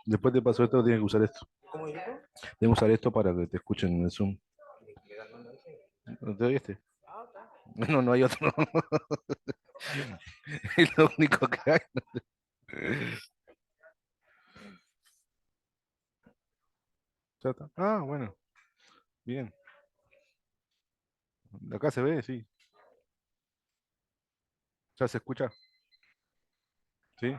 Después te paso esto, tienes que usar esto. ¿Cómo dijo? Tienes que usar esto para que te escuchen en el Zoom. Legalmente. ¿No te doy este? Ah, está. No, no hay otro. Es lo único que hay. Ya está. Ah, bueno, bien. Acá se ve, sí. ¿Ya se escucha? Sí.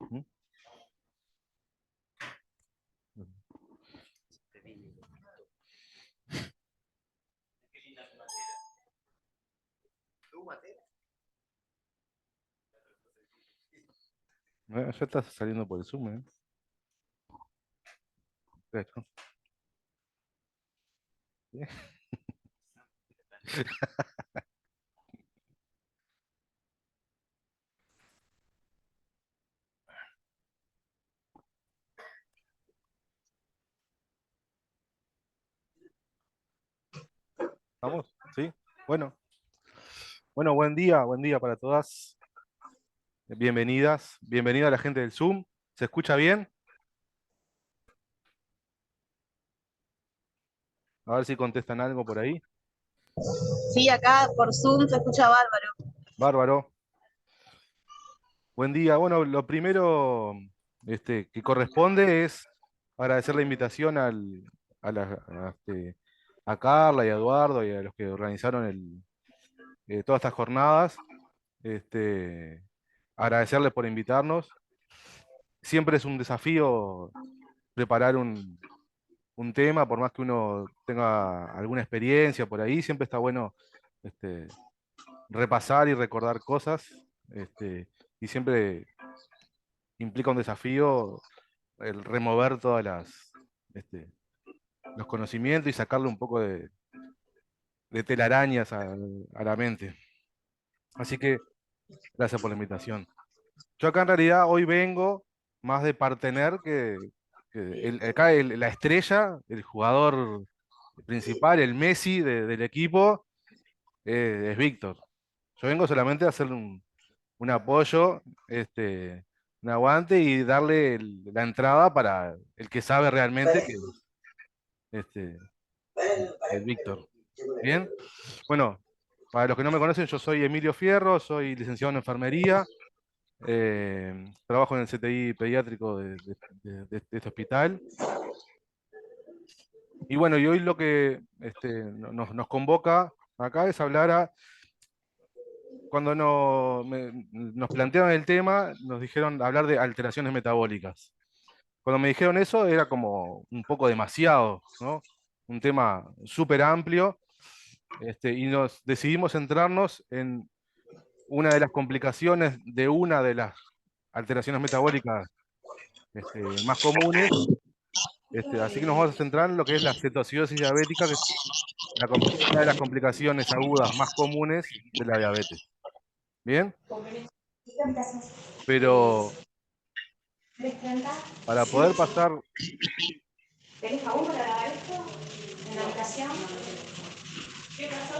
¿Mm? Ya está saliendo por el Zoom, ¿eh? Esto. Bien. ¿Vamos? ¿Sí? Bueno, bueno, buen día para todas. Bienvenidas, bienvenida a la gente del Zoom. ¿Se escucha bien? A ver si contestan algo por ahí. Sí, acá por Zoom se escucha bárbaro. Bárbaro. Buen día. Bueno, lo primero que corresponde es agradecer la invitación a Carla y a Eduardo y a los que organizaron todas estas jornadas. Este, agradecerles por invitarnos. Siempre es un desafío preparar un tema, por más que uno tenga alguna experiencia por ahí, siempre está bueno este, repasar y recordar cosas. Y siempre implica un desafío el remover todas este, los conocimientos y sacarle un poco de telarañas a la mente. Así que gracias por la invitación. Yo acá en realidad hoy vengo más de partener la estrella, el jugador principal, el Messi del equipo, es Víctor. Yo vengo solamente a hacerle un apoyo, un aguante y darle la entrada para el que sabe realmente, que es este, el Víctor. Bien, bueno, para los que no me conocen, yo soy Emilio Fierro, soy licenciado en enfermería, trabajo en el CTI pediátrico de este hospital. Y bueno, y hoy lo que nos convoca acá es hablar cuando nos plantearon el tema, nos dijeron hablar de alteraciones metabólicas. Cuando me dijeron eso era como un poco demasiado, ¿no? Un tema súper amplio, y nos decidimos centrarnos en una de las complicaciones de una de las alteraciones metabólicas más comunes. Así que nos vamos a centrar en lo que es la cetoacidosis diabética, que es una de las complicaciones agudas más comunes de la diabetes. Bien, pero para poder pasar, ¿Tenés aún para grabar esto? ¿En la habitación? ¿Qué pasó?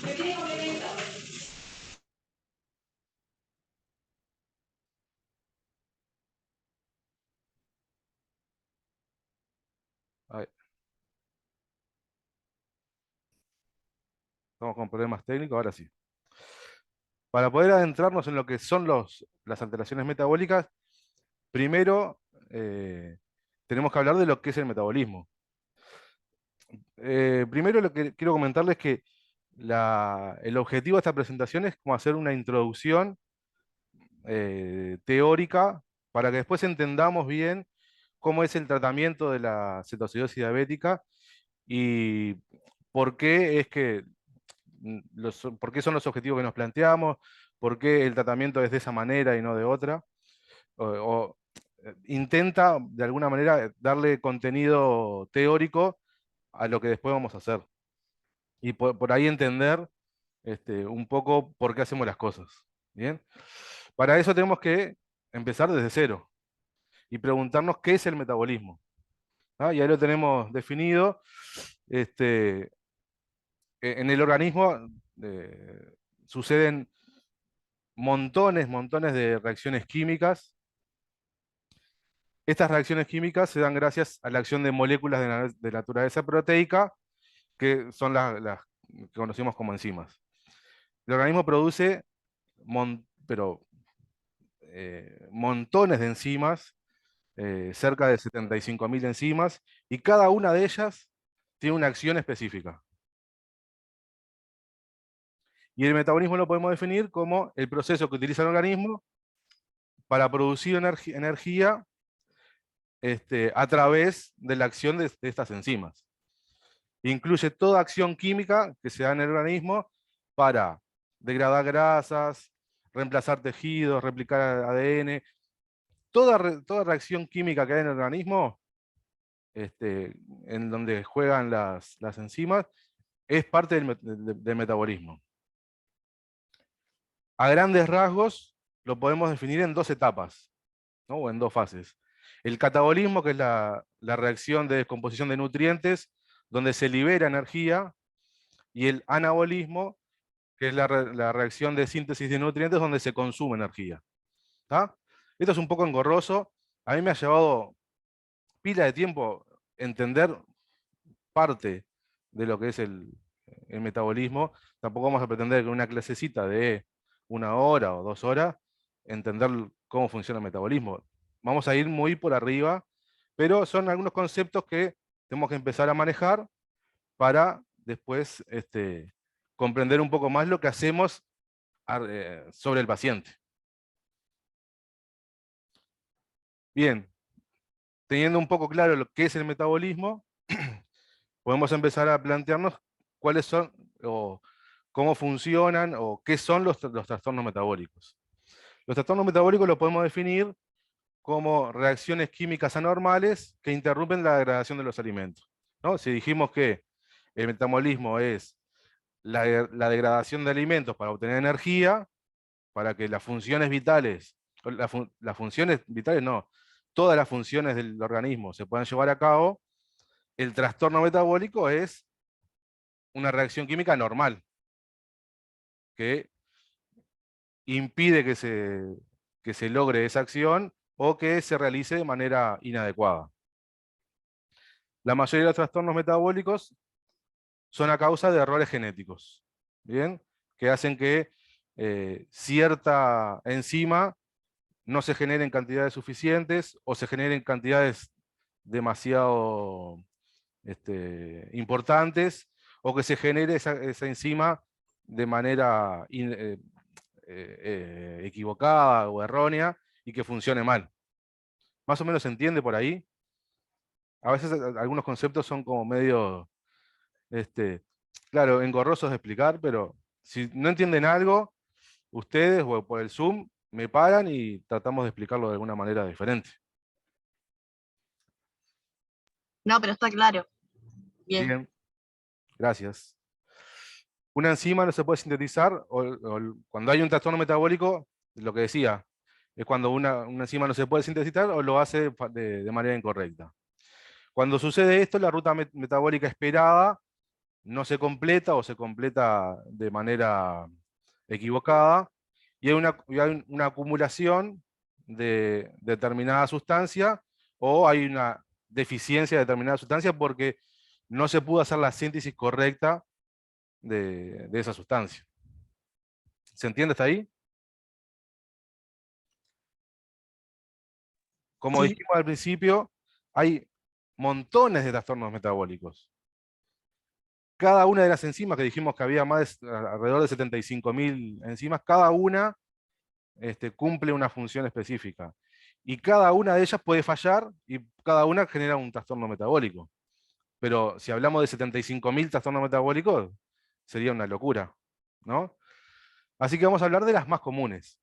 ¿Me pide complemento? ay, estamos con problemas técnicos, ahora sí. Para poder adentrarnos en lo que son las alteraciones metabólicas, primero tenemos que hablar de lo que es el metabolismo. Primero lo que quiero comentarles es que el objetivo de esta presentación es como hacer una introducción teórica para que después entendamos bien cómo es el tratamiento de la cetoacidosis diabética y por qué es que por qué son los objetivos que nos planteamos, por qué el tratamiento es de esa manera y no de otra. Intenta de alguna manera darle contenido teórico a lo que después vamos a hacer. Y por ahí entender un poco por qué hacemos las cosas. ¿Bien? Para eso tenemos que empezar desde cero y preguntarnos qué es el metabolismo. ¿Ah? Y ahí lo tenemos definido. En el organismo suceden montones de reacciones químicas. Estas reacciones químicas se dan gracias a la acción de moléculas de naturaleza proteica, que son las que conocemos como enzimas. El organismo produce pero, montones de enzimas, cerca de 75.000 enzimas, y cada una de ellas tiene una acción específica. Y el metabolismo lo podemos definir como el proceso que utiliza el organismo para producir energía a través de la acción de estas enzimas. Incluye toda acción química que se da en el organismo para degradar grasas, reemplazar tejidos, replicar ADN. Toda reacción química que hay en el organismo, en donde juegan las enzimas, es parte del metabolismo. A grandes rasgos, lo podemos definir en dos etapas, ¿no? O en dos fases. El catabolismo, que es la reacción de descomposición de nutrientes, donde se libera energía, y el anabolismo, que es la reacción de síntesis de nutrientes, donde se consume energía. ¿Tá? Esto es un poco engorroso. A mí me ha llevado pila de tiempo entender parte de lo que es el metabolismo. Tampoco vamos a pretender que en una clasecita de 1 hora o 2 horas entender cómo funciona el metabolismo. Vamos a ir muy por arriba, pero son algunos conceptos que tenemos que empezar a manejar para después comprender un poco más lo que hacemos sobre el paciente. Bien, teniendo un poco claro lo que es el metabolismo, podemos empezar a plantearnos cuáles son, o cómo funcionan, o qué son los trastornos metabólicos. Los trastornos metabólicos los podemos definir como reacciones químicas anormales que interrumpen la degradación de los alimentos, ¿no? Si dijimos que el metabolismo es la degradación de alimentos para obtener energía, para que las funciones vitales, las funciones vitales no, todas las funciones del organismo se puedan llevar a cabo, el trastorno metabólico es una reacción química normal, que impide que se logre esa acción o que se realice de manera inadecuada. La mayoría de los trastornos metabólicos son a causa de errores genéticos, ¿bien? Que hacen que cierta enzima no se genere en cantidades suficientes o se genere en cantidades demasiado importantes, o que se genere esa enzima de manera equivocada o errónea y que funcione mal. ¿Más o menos se entiende por ahí? A veces algunos conceptos son como medio, claro, engorrosos de explicar, pero si no entienden algo, ustedes o por el Zoom me paran y tratamos de explicarlo de alguna manera diferente. No, pero está claro. Bien. Bien, gracias. Una enzima no se puede sintetizar, cuando hay un trastorno metabólico, lo que decía, es cuando una enzima no se puede sintetizar o lo hace de manera incorrecta. Cuando sucede esto, la ruta metabólica esperada no se completa o se completa de manera equivocada, y hay una acumulación de determinada sustancia, o hay una deficiencia de determinada sustancia porque no se pudo hacer la síntesis correcta de esa sustancia. ¿Se entiende hasta ahí? Como Sí. dijimos al principio, hay montones de trastornos metabólicos. Cada una de las enzimas, que dijimos que había alrededor de 75.000 enzimas, cada una cumple una función específica. Y cada una de ellas puede fallar y cada una genera un trastorno metabólico. Pero si hablamos de 75.000 trastornos metabólicos, sería una locura, ¿no? Así que vamos a hablar de las más comunes.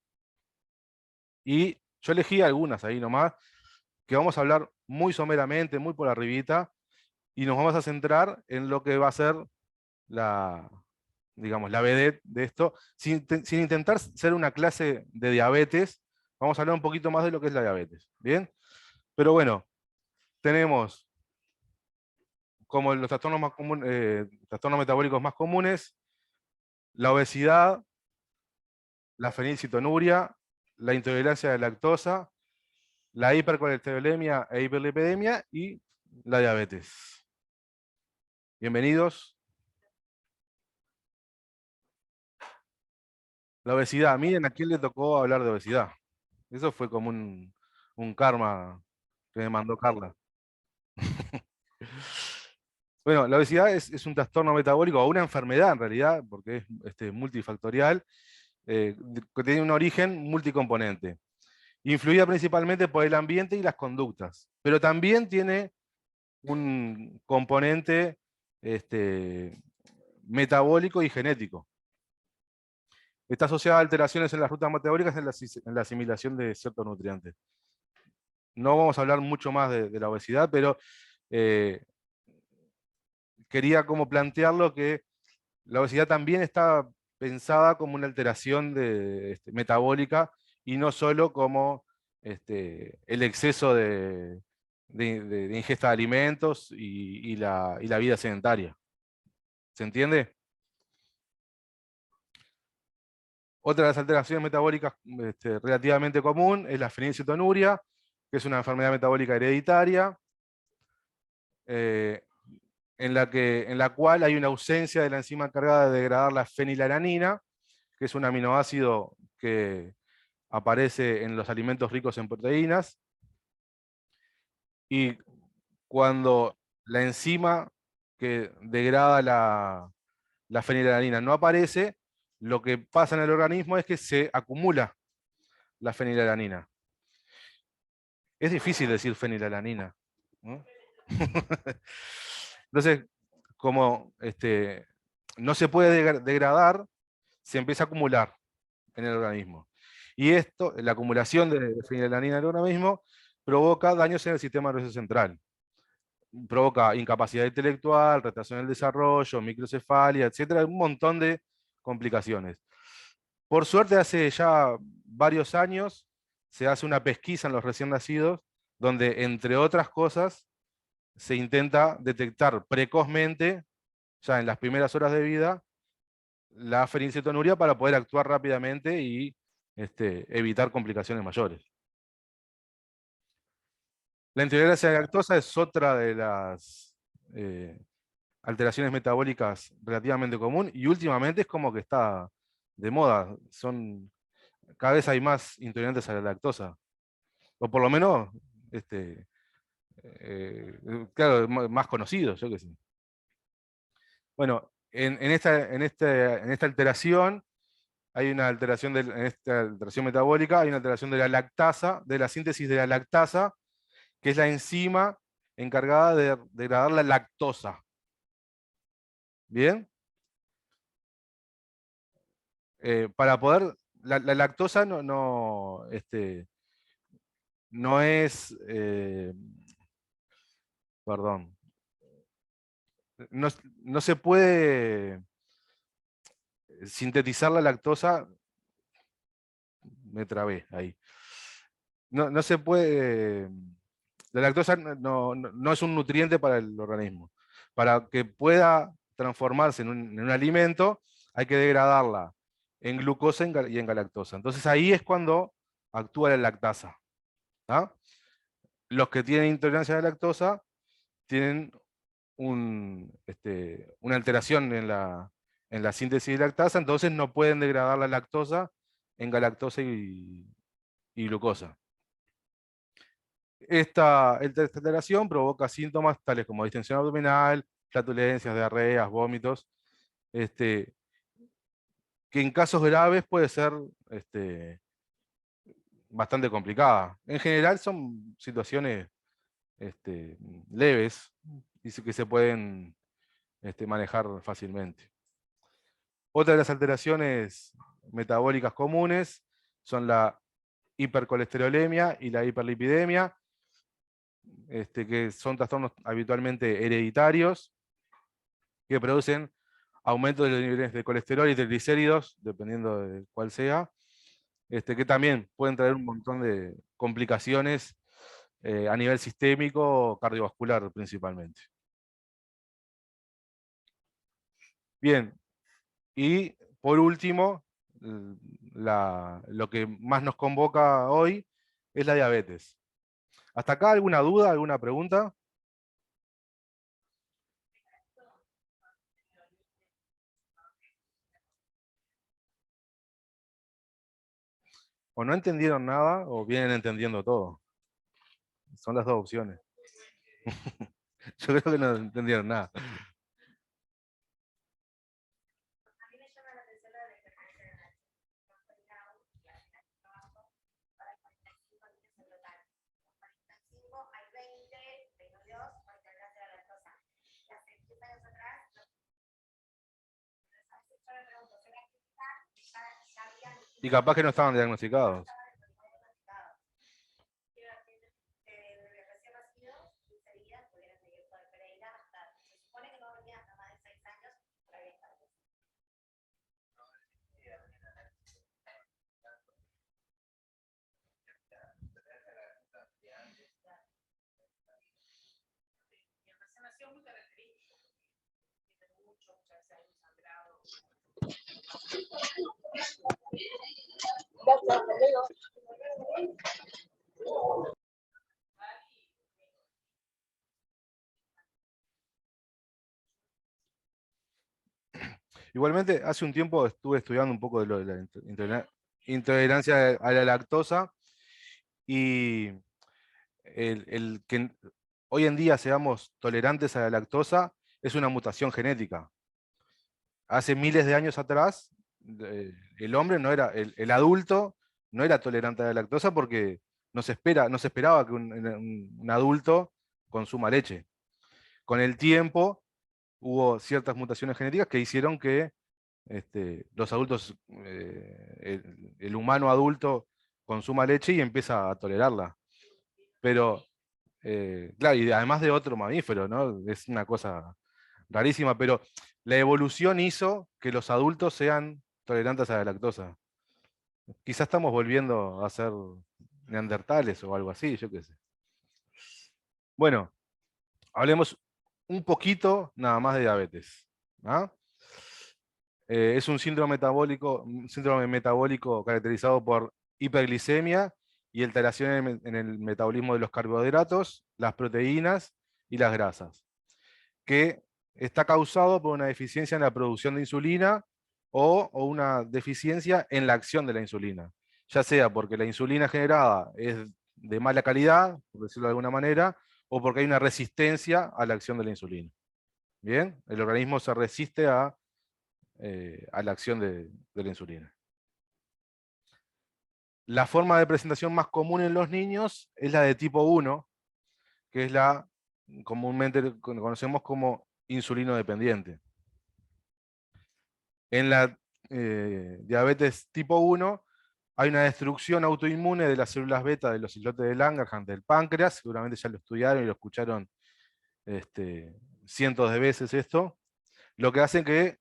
Y yo elegí algunas ahí nomás, que vamos a hablar muy someramente, muy por arribita, y nos vamos a centrar en lo que va a ser la, digamos, la vedette de esto, sin intentar ser una clase de diabetes. Vamos a hablar un poquito más de lo que es la diabetes, ¿bien? Pero bueno, tenemos como los trastornos más comunes, trastornos metabólicos más comunes, la obesidad, la fenilcetonuria, la intolerancia a la lactosa, la hipercolesterolemia e hiperlipidemia y la diabetes. Bienvenidos. La obesidad, miren a quién le tocó hablar de obesidad. Eso fue como un karma que me mandó Carla. Bueno, la obesidad es un trastorno metabólico o una enfermedad en realidad, porque es multifactorial, que tiene un origen multicomponente, influida principalmente por el ambiente y las conductas, pero también tiene un componente metabólico y genético. Está asociada a alteraciones en las rutas metabólicas en la asimilación de ciertos nutrientes. No vamos a hablar mucho más de la obesidad, pero quería como plantearlo que la obesidad también está pensada como una alteración metabólica y no solo como el exceso de ingesta de alimentos y la vida sedentaria. ¿Se entiende? Otra de las alteraciones metabólicas relativamente común es la fenilcetonuria, que es una enfermedad metabólica hereditaria, en la cual hay una ausencia de la enzima encargada de degradar la fenilalanina, que es un aminoácido que aparece en los alimentos ricos en proteínas, y cuando la enzima que degrada la fenilalanina no aparece, lo que pasa en el organismo es que se acumula la fenilalanina. Es difícil decir fenilalanina, ¿no? Entonces, como no se puede degradar, se empieza a acumular en el organismo. Y esto, la acumulación de fenilalanina en el organismo, provoca daños en el sistema nervioso central. Provoca incapacidad intelectual, retraso en el desarrollo, microcefalia, etcétera, un montón de complicaciones. Por suerte, hace ya varios años se hace una pesquisa en los recién nacidos, donde, entre otras cosas, se intenta detectar precozmente, ya en las primeras horas de vida, la fenilcetonuria para poder actuar rápidamente y evitar complicaciones mayores. La intolerancia a la lactosa es otra de las alteraciones metabólicas relativamente común y últimamente es como que está de moda. Cada vez hay más intolerantes a la lactosa. O por lo menos, claro, más conocidos, yo qué sé. Bueno, en esta alteración hay una alteración en esta alteración metabólica, hay una alteración de la lactasa, de la síntesis de la lactasa, que es la enzima encargada de degradar la lactosa. ¿Bien? Para poder, la lactosa no es, perdón, no se puede sintetizar la lactosa, me trabé ahí. No se puede, la lactosa no es un nutriente para el organismo. Para que pueda transformarse en un alimento, hay que degradarla en glucosa y en galactosa. Entonces ahí es cuando actúa la lactasa. ¿Ah? Los que tienen intolerancia a la lactosa tienen una alteración en la síntesis de lactasa, entonces no pueden degradar la lactosa en galactosa y glucosa. Esta alteración provoca síntomas tales como distensión abdominal, flatulencias, diarreas, vómitos, que en casos graves puede ser bastante complicada. En general son situaciones leves y que se pueden manejar fácilmente. Otra de las alteraciones metabólicas comunes son la hipercolesterolemia y la hiperlipidemia, que son trastornos habitualmente hereditarios, que producen aumento de los niveles de colesterol y triglicéridos, dependiendo de cuál sea, que también pueden traer un montón de complicaciones a nivel sistémico, cardiovascular principalmente. Bien, y por último, lo que más nos convoca hoy es la diabetes. ¿Hasta acá alguna duda, alguna pregunta? O no entendieron nada o vienen entendiendo todo. Son las dos opciones. Yo creo que no entendieron nada. Y capaz que no estaban diagnosticados. Igualmente, hace un tiempo estuve estudiando un poco de lo de la intolerancia a la lactosa y el que hoy en día seamos tolerantes a la lactosa es una mutación genética. Hace miles de años atrás, el hombre no era, el adulto no era tolerante a la lactosa porque no se esperaba que un adulto consuma leche. Con el tiempo hubo ciertas mutaciones genéticas que hicieron que los adultos, el humano adulto consuma leche y empieza a tolerarla. Pero, claro, y además de otro mamífero, ¿no? Es una cosa rarísima, pero la evolución hizo que los adultos sean tolerantes a la lactosa. Quizás estamos volviendo a ser neandertales o algo así, yo qué sé. Bueno, hablemos un poquito nada más de diabetes. ¿Ah? Es un síndrome metabólico caracterizado por hiperglicemia y alteración en el metabolismo de los carbohidratos, las proteínas y las grasas, que está causado por una deficiencia en la producción de insulina o una deficiencia en la acción de la insulina, ya sea porque la insulina generada es de mala calidad, por decirlo de alguna manera, o porque hay una resistencia a la acción de la insulina. Bien, el organismo se resiste a la acción de la insulina. La forma de presentación más común en los niños es la de tipo 1, que es la comúnmente conocemos como insulino dependiente. En la diabetes tipo 1 hay una destrucción autoinmune de las células beta de los islotes de Langerhans del páncreas, seguramente ya lo estudiaron y lo escucharon cientos de veces esto, lo que hace que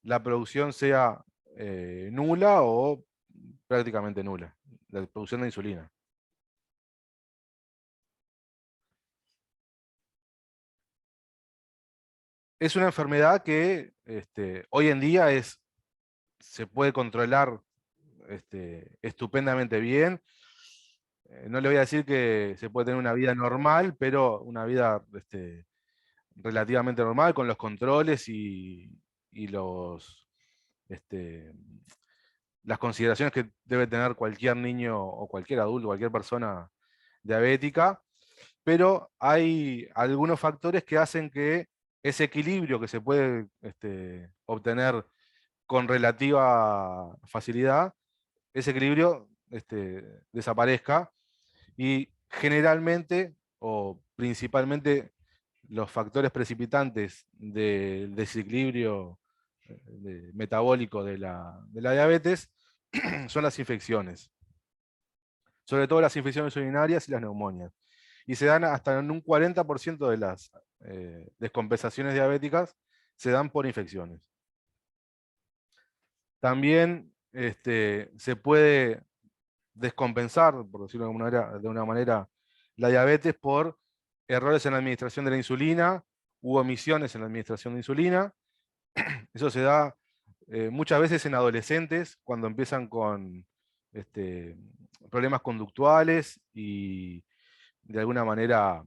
la producción sea nula o prácticamente nula, la producción de insulina. Es una enfermedad que hoy en día se puede controlar estupendamente bien. No le voy a decir que se puede tener una vida normal, pero una vida relativamente normal con los controles y este, las consideraciones que debe tener cualquier niño o cualquier adulto, cualquier persona diabética, pero hay algunos factores que hacen que ese equilibrio que se puede obtener con relativa facilidad, ese equilibrio desaparezca, y generalmente o principalmente los factores precipitantes del desequilibrio metabólico de la diabetes son las infecciones, sobre todo las infecciones urinarias y las neumonias. Y se dan hasta en un 40% de las descompensaciones diabéticas se dan por infecciones. También se puede descompensar, por decirlo de una manera, la diabetes por errores en la administración de la insulina u omisiones en la administración de insulina. Eso se da muchas veces en adolescentes cuando empiezan con problemas conductuales y de alguna manera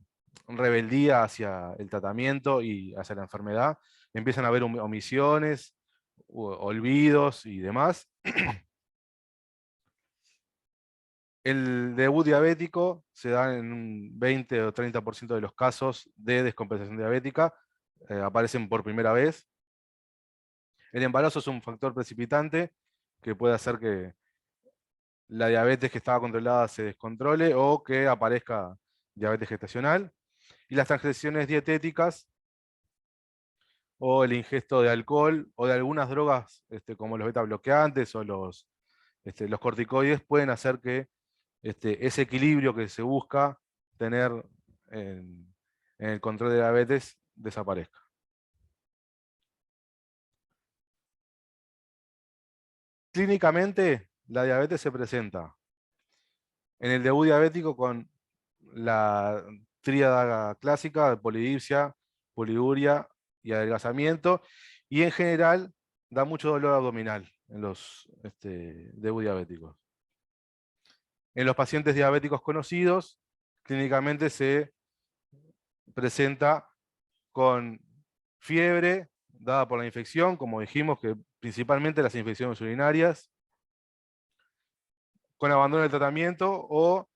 rebeldía hacia el tratamiento y hacia la enfermedad. Empiezan a haber omisiones, olvidos y demás. El debut diabético se da en un 20 o 30% de los casos de descompensación diabética, aparecen por primera vez. El embarazo es un factor precipitante que puede hacer que la diabetes que estaba controlada se descontrole o que aparezca diabetes gestacional. Y las transgresiones dietéticas o el ingesto de alcohol o de algunas drogas como los beta bloqueantes o los corticoides pueden hacer que ese equilibrio que se busca tener en el control de la diabetes desaparezca. Clínicamente, la diabetes se presenta en el debut diabético con la tríada clásica de polidipsia, poliuria y adelgazamiento, y en general da mucho dolor abdominal en los debut diabéticos. En los pacientes diabéticos conocidos, clínicamente se presenta con fiebre dada por la infección, como dijimos, que principalmente las infecciones urinarias, con abandono del tratamiento o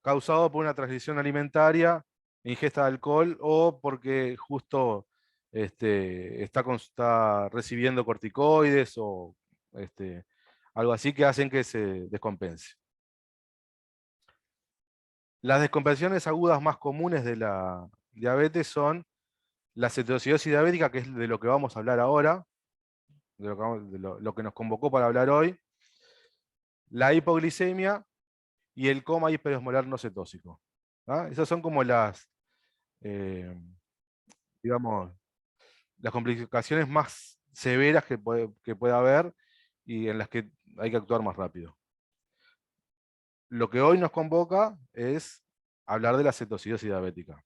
causado por una transición alimentaria, ingesta de alcohol o porque justo está recibiendo corticoides o algo así que hacen que se descompense. Las descompensaciones agudas más comunes de la diabetes son la cetoacidosis diabética, que es de lo que vamos a hablar ahora, de lo que nos convocó para hablar hoy, la hipoglicemia y el coma hiperosmolar no cetósico. Esas son como digamos, las complicaciones más severas que puede haber y en las que hay que actuar más rápido. Lo que hoy nos convoca es hablar de la cetoacidosis diabética.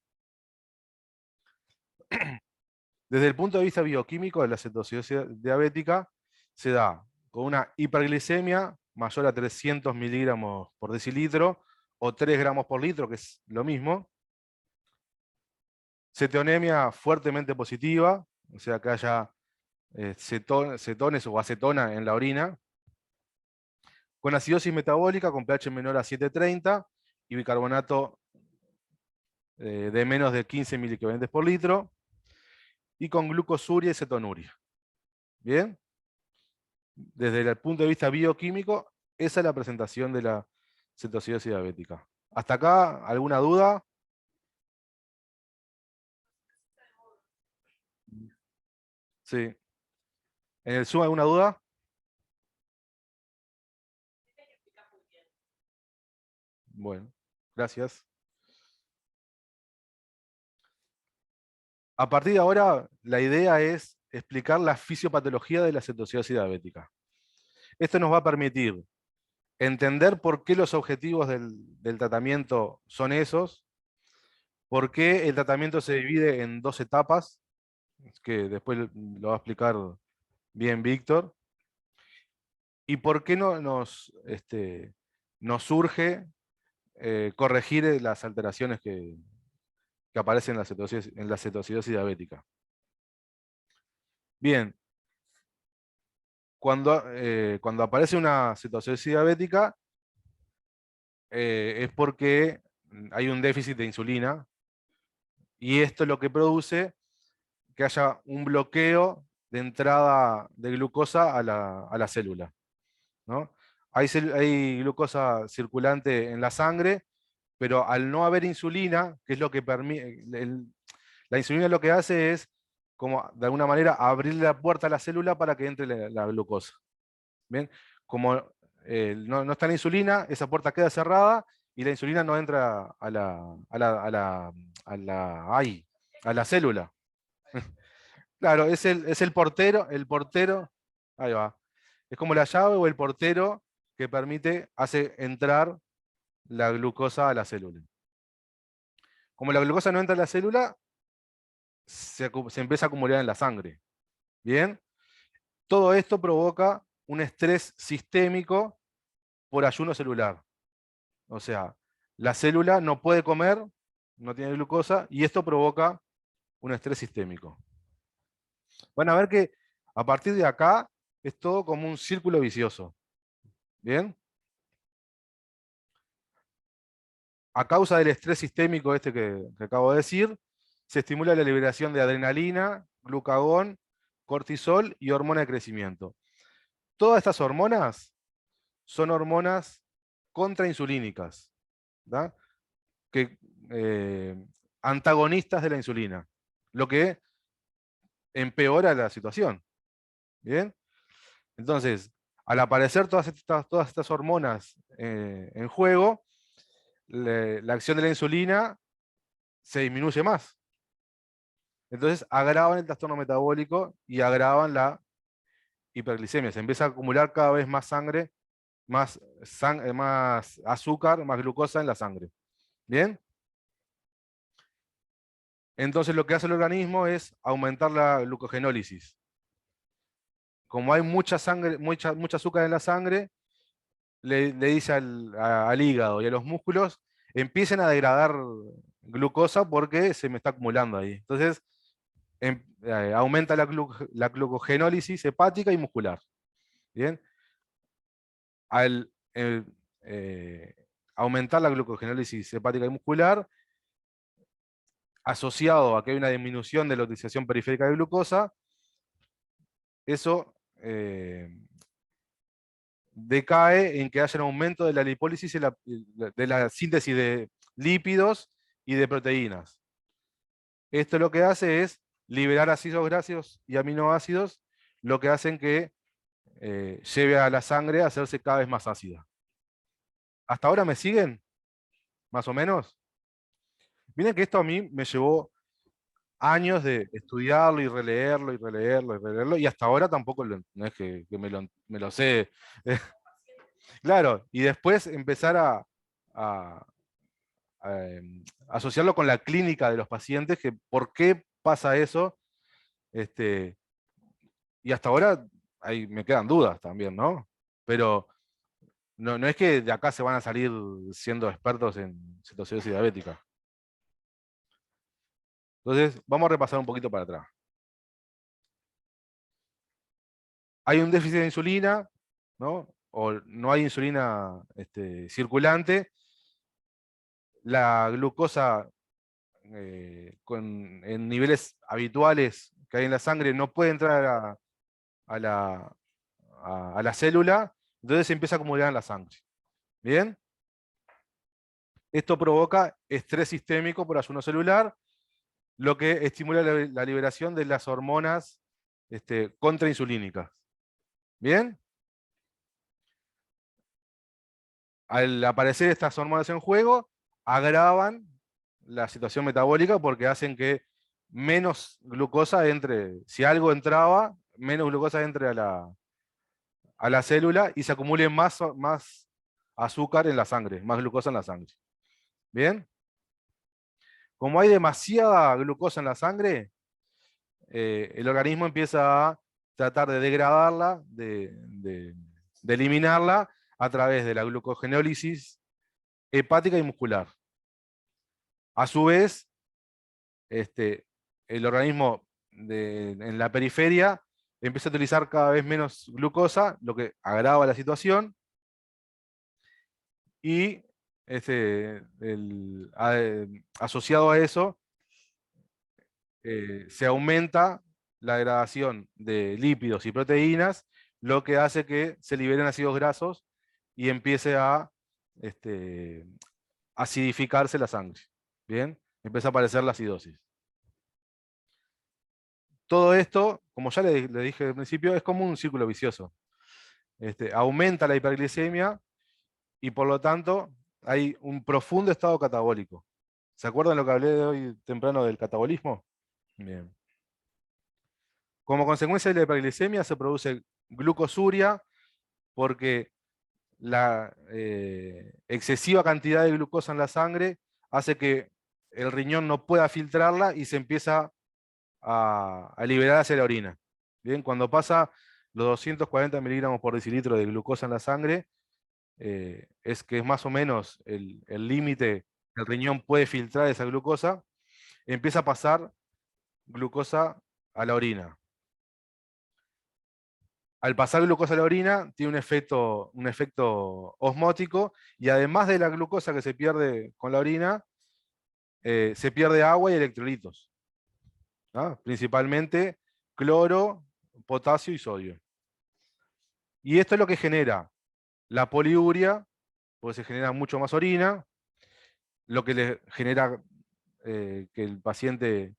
Desde el punto de vista bioquímico de la cetoacidosis diabética, se da con una hiperglicemia mayor a 300 miligramos por decilitro o 3 gramos por litro, que es lo mismo. Cetonemia fuertemente positiva, o sea que haya cetones o acetona en la orina. Con acidosis metabólica con pH menor a 730 y bicarbonato de menos de 15 miliequivalentes por litro. Y con glucosuria y cetonuria. ¿Bien? Desde el punto de vista bioquímico, esa es la presentación de la cetoacidosis diabética. ¿Hasta acá alguna duda? Sí. ¿En el Zoom alguna duda? Bueno, gracias. A partir de ahora, la idea es explicar la fisiopatología de la cetoacidosis diabética. Esto nos va a permitir entender por qué los objetivos del tratamiento son esos, por qué el tratamiento se divide en 2 etapas, que después lo va a explicar bien Víctor, y por qué nos surge corregir las alteraciones que aparecen en la cetoacidosis diabética. Bien, cuando aparece una cetoacidosis diabética, es porque hay un déficit de insulina, y esto es lo que produce que haya un bloqueo de entrada de glucosa a la célula, ¿no? hay glucosa circulante en la sangre, pero al no haber insulina, que es lo que permite, la insulina lo que hace es, como de alguna manera, abrirle la puerta a la célula para que entre la glucosa. ¿Bien? Como no está la insulina, esa puerta queda cerrada y la insulina no entra a la célula. Claro, es el portero, ahí va. Es como la llave o el portero que hace entrar la glucosa a la célula. Como la glucosa no entra a la célula, se empieza a acumular en la sangre. ¿Bien? Todo esto provoca un estrés sistémico por ayuno celular. O sea, la célula no puede comer, no tiene glucosa, y esto provoca un estrés sistémico. Van a ver que a partir de acá es todo como un círculo vicioso. ¿Bien? A causa del estrés sistémico este que acabo de decir, se estimula la liberación de adrenalina, glucagón, cortisol y hormona de crecimiento. Todas estas hormonas son hormonas contrainsulínicas, ¿da? Antagonistas de la insulina, lo que empeora la situación. ¿Bien? Entonces, al aparecer todas estas hormonas en juego, la acción de la insulina se disminuye más. Entonces agravan el trastorno metabólico y agravan la hiperglicemia. Se empieza a acumular cada vez más sangre, más azúcar, más glucosa en la sangre. ¿Bien? Entonces lo que hace el organismo es aumentar la glucogenólisis. Como hay mucha sangre, mucha azúcar en la sangre, le dice al hígado y a los músculos, empiecen a degradar glucosa porque se me está acumulando ahí. Entonces, aumenta la glucogenólisis hepática y muscular. ¿Bien? Al aumentar la glucogenólisis hepática y muscular, asociado a que hay una disminución de la utilización periférica de glucosa, eso decae en que haya un aumento de la lipólisis y de la síntesis de lípidos y de proteínas. Esto lo que hace es liberar ácidos grasos y aminoácidos, lo que hacen que lleve a la sangre a hacerse cada vez más ácida. ¿Hasta ahora me siguen? ¿Más o menos? Miren que esto a mí me llevó años de estudiarlo y releerlo y releerlo y releerlo, y hasta ahora tampoco no es que me lo sé. Claro, y después empezar a, asociarlo con la clínica de los pacientes, que por qué pasa eso, y hasta ahora ahí me quedan dudas también, ¿no? Pero no es que de acá se van a salir siendo expertos en cetocidosis diabética. Entonces, vamos a repasar un poquito para atrás. Hay un déficit de insulina, ¿no? O no hay insulina circulante. La glucosa en niveles habituales que hay en la sangre no puede entrar a la célula, entonces se empieza a acumular en la sangre. ¿Bien? Esto provoca estrés sistémico por ayuno celular, lo que estimula la liberación de las hormonas contrainsulínicas. ¿Bien? Al aparecer estas hormonas en juego, agravan la situación metabólica porque hacen que menos glucosa entre, si algo entraba, menos glucosa entre a la célula y se acumule más azúcar en la sangre, más glucosa en la sangre. ¿Bien? Como hay demasiada glucosa en la sangre, el organismo empieza a tratar de degradarla, de eliminarla a través de la glucogenólisis hepática y muscular. A su vez, el organismo en la periferia empieza a utilizar cada vez menos glucosa, lo que agrava la situación, y asociado a eso, se aumenta la degradación de lípidos y proteínas, lo que hace que se liberen ácidos grasos y empiece a acidificarse la sangre. ¿Bien? Empieza a aparecer la acidosis. Todo esto, como ya le dije al principio, es como un círculo vicioso. Aumenta la hiperglicemia y por lo tanto hay un profundo estado catabólico. ¿Se acuerdan lo que hablé de hoy temprano del catabolismo? Bien. Como consecuencia de la hiperglicemia se produce glucosuria porque la excesiva cantidad de glucosa en la sangre hace que el riñón no pueda filtrarla y se empieza a liberar hacia la orina. Bien, cuando pasa los 240 miligramos por decilitro de glucosa en la sangre, es que es más o menos el límite que el riñón puede filtrar esa glucosa, empieza a pasar glucosa a la orina. Al pasar glucosa a la orina, tiene un efecto osmótico, y además de la glucosa que se pierde con la orina, se pierde agua y electrolitos, ¿no? Principalmente cloro, potasio y sodio. Y esto es lo que genera la poliuria, porque se genera mucho más orina, lo que le genera que el paciente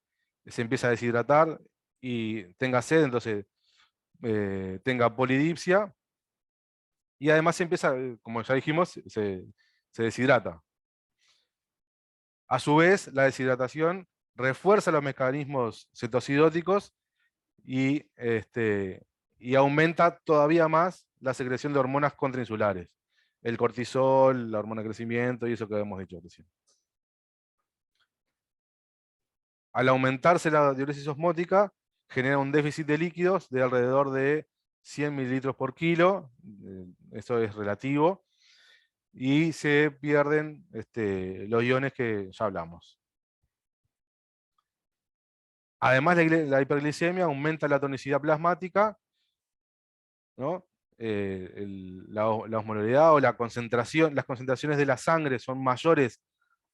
se empieza a deshidratar y tenga sed, entonces tenga polidipsia, y además se empieza, como ya dijimos, se deshidrata. A su vez, la deshidratación refuerza los mecanismos cetoacidóticos y aumenta todavía más la secreción de hormonas contrainsulares. El cortisol, la hormona de crecimiento y eso que habíamos dicho recién. Al aumentarse la diuresis osmótica, genera un déficit de líquidos de alrededor de 100 mililitros por kilo, eso es relativo, y se pierden los iones que ya hablamos. Además, la hiperglicemia aumenta la tonicidad plasmática, ¿no? La osmolaridad o la concentración, las concentraciones de la sangre son mayores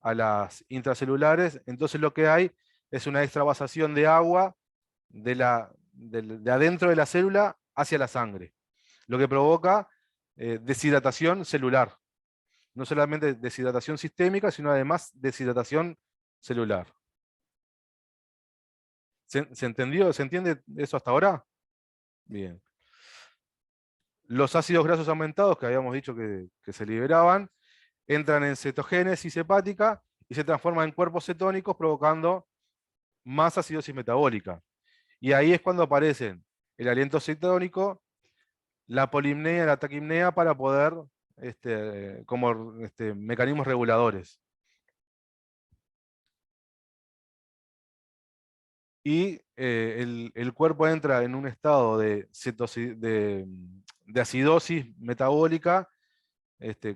a las intracelulares, entonces lo que hay es una extravasación de agua de adentro de la célula hacia la sangre, lo que provoca deshidratación celular. No solamente deshidratación sistémica, sino además deshidratación celular. ¿Se entendió? ¿Se entiende eso hasta ahora? Bien. Los ácidos grasos aumentados, que habíamos dicho que se liberaban, entran en cetogénesis hepática y se transforman en cuerpos cetónicos, provocando más acidosis metabólica. Y ahí es cuando aparecen el aliento cetónico, la polimnea, la taquipnea, para poder, como mecanismos reguladores. Y el cuerpo entra en un estado de acidosis metabólica,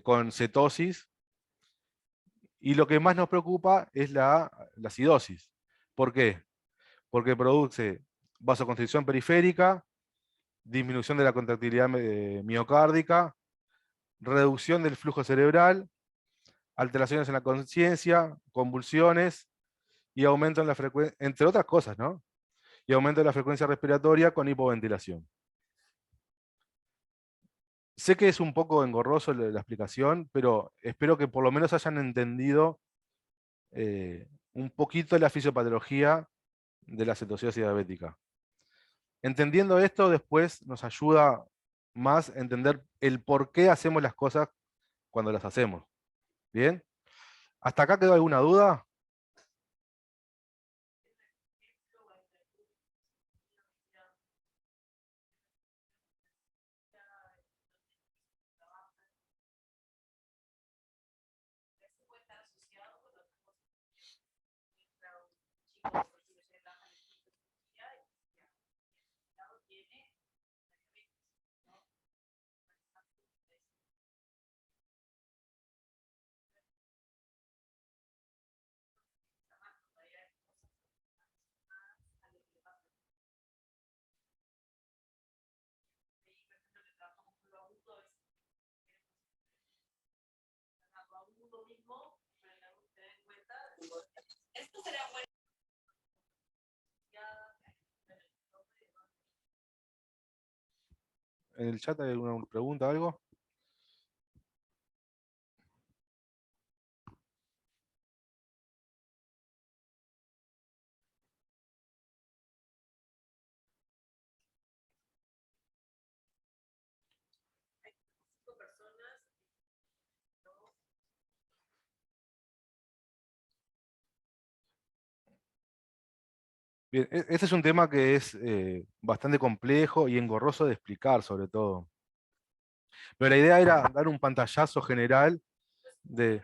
con cetosis, y lo que más nos preocupa es la acidosis. ¿Por qué? Porque produce vasoconstricción periférica, disminución de la contractilidad miocárdica, reducción del flujo cerebral, alteraciones en la conciencia, convulsiones y aumento en la frecuencia, entre otras cosas, ¿no? Y aumento de la frecuencia respiratoria con hipoventilación. Sé que es un poco engorroso la explicación, pero espero que por lo menos hayan entendido un poquito la fisiopatología de la cetoacidosis diabética. Entendiendo esto, después nos ayuda más a entender el por qué hacemos las cosas cuando las hacemos. ¿Bien? ¿Hasta acá quedó alguna duda? ¿En el chat hay alguna pregunta o algo? Bien, este es un tema que es bastante complejo y engorroso de explicar, sobre todo. Pero la idea era dar un pantallazo general de...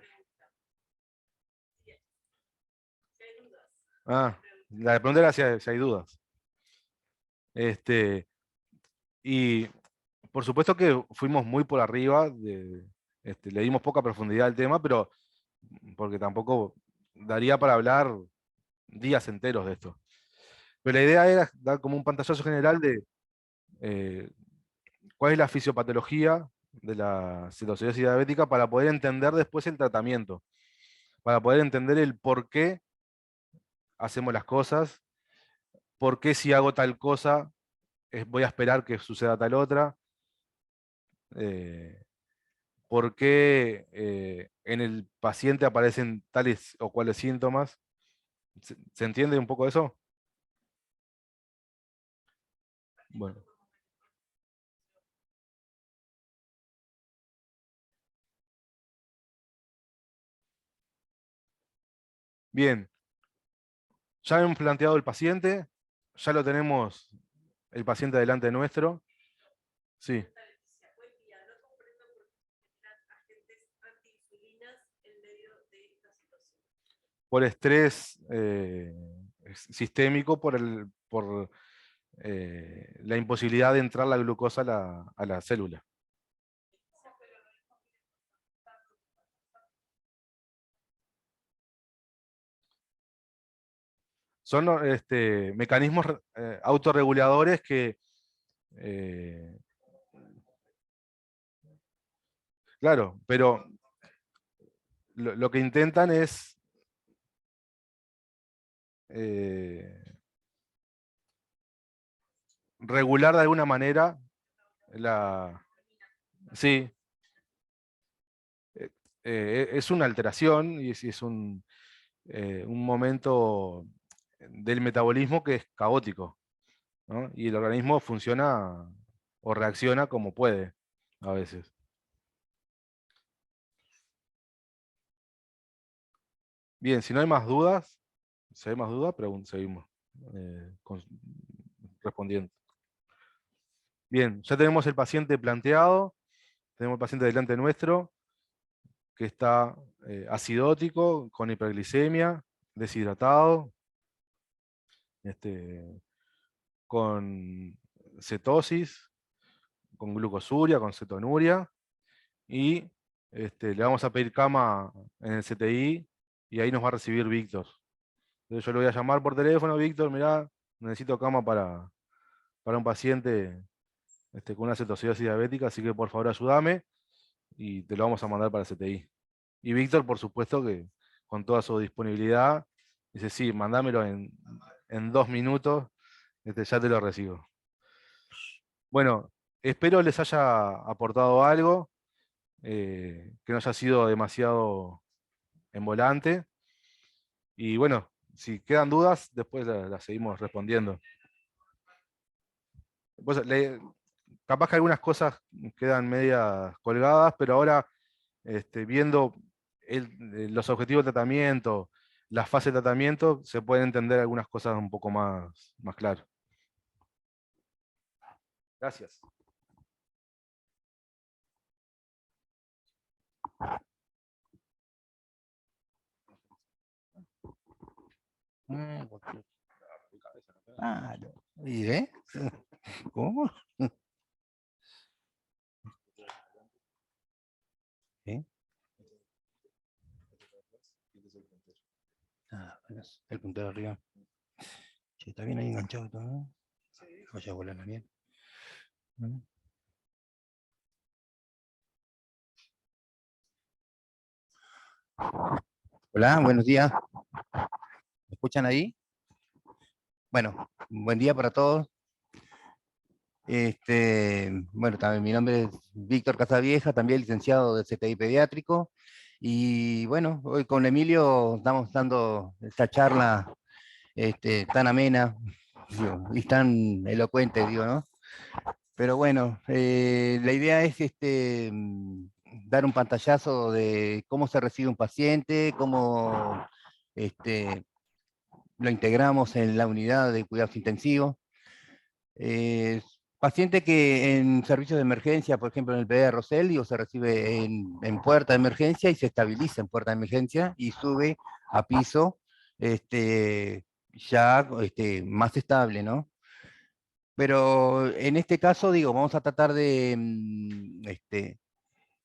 Ah, la pregunta era si hay dudas. Y por supuesto que fuimos muy por arriba, le dimos poca profundidad al tema, pero porque tampoco daría para hablar días enteros de esto. Pero la idea era dar como un pantallazo general de eh, cuál es la fisiopatología de la citocidosis diabética para poder entender después el tratamiento, para poder entender el por qué hacemos las cosas, por qué si hago tal cosa voy a esperar que suceda tal otra, eh, por qué en el paciente aparecen tales o cuales síntomas. ¿Se entiende un poco eso? Bueno. Bien, ya hemos planteado el paciente, ya lo tenemos el paciente delante nuestro. Sí. Por estrés sistémico, por la imposibilidad de entrar la glucosa a la célula. Son mecanismos autorreguladores que, eh, claro, pero lo que intentan es regular de alguna manera la... Sí, es una alteración y es un momento del metabolismo que es caótico, ¿no? Y el organismo funciona o reacciona como puede a veces. Bien, si no hay más dudas, si hay más dudas, seguimos respondiendo. Bien, ya tenemos el paciente planteado, tenemos el paciente delante nuestro, que está acidótico, con hiperglicemia, deshidratado, con cetosis, con glucosuria, con cetonuria, y le vamos a pedir cama en el CTI, y ahí nos va a recibir Víctor. Entonces yo lo voy a llamar por teléfono: Víctor, mirá, necesito cama para un paciente con una cetocidosis diabética, así que por favor ayúdame, y te lo vamos a mandar para el CTI. Y Víctor, por supuesto que con toda su disponibilidad, dice: sí, mandámelo en 2 minutos, ya te lo recibo. Bueno, espero les haya aportado algo, que no haya sido demasiado envolante. Y bueno, si quedan dudas, después las seguimos respondiendo. Pues, capaz que algunas cosas quedan medias colgadas, pero ahora viendo los objetivos de tratamiento, la fase de tratamiento, se pueden entender algunas cosas un poco más claras. Gracias. Claro. ¿Y ve? ¿Cómo? ¿Sí? Ah, bueno, el puntero arriba. Sí, está bien ahí enganchado todo, ¿no? Vaya a volar bien. Hola, buenos días. ¿Me escuchan ahí? Bueno, buen día para todos. Bueno, también mi nombre es Víctor Casavieja, también licenciado de CTI pediátrico. Y bueno, hoy con Emilio estamos dando esta charla tan amena, digo, y tan elocuente, digo, ¿no? Pero bueno, la idea es dar un pantallazo de cómo se recibe un paciente, cómo este, lo integramos en la unidad de cuidados intensivos. Paciente que en servicios de emergencia, por ejemplo en el PDA Rosell, digo, se recibe en puerta de emergencia y se estabiliza en puerta de emergencia y sube a piso ya más estable, ¿no? Pero en este caso, digo, vamos a tratar de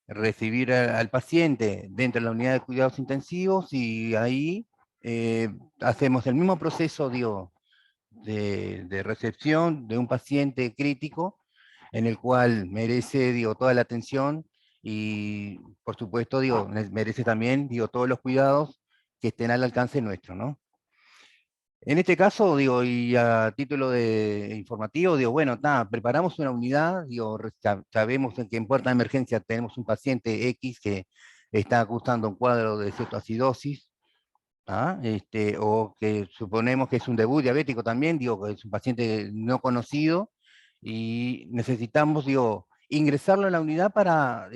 recibir al paciente dentro de la unidad de cuidados intensivos y ahí hacemos el mismo proceso, digo, de recepción de un paciente crítico en el cual merece, digo, toda la atención y, por supuesto, digo, merece también, digo, todos los cuidados que estén al alcance nuestro, ¿no? En este caso, digo, y a título de informativo, digo, bueno, nada, preparamos una unidad, digo, sabemos que en puerta de emergencia tenemos un paciente X que está acusando un cuadro de cetoacidosis, o que suponemos que es un debut diabético también, digo, que es un paciente no conocido, y necesitamos, digo, ingresarlo en la unidad para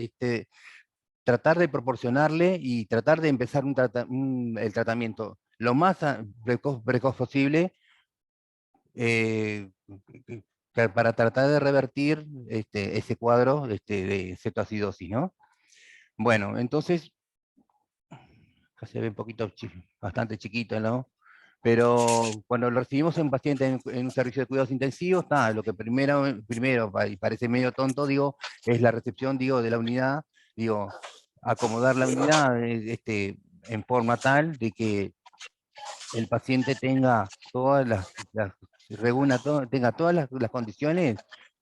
tratar de proporcionarle y tratar de empezar el tratamiento lo más precoz posible, eh, para tratar de revertir ese cuadro de cetoacidosis, ¿no? Bueno, entonces, acá se ve un poquito, bastante chiquito, ¿no? Pero cuando lo recibimos en un paciente en un servicio de cuidados intensivos, lo que primero, y parece medio tonto, digo, es la recepción, digo, de la unidad, digo, acomodar la unidad en forma tal de que el paciente tenga todas tenga todas las condiciones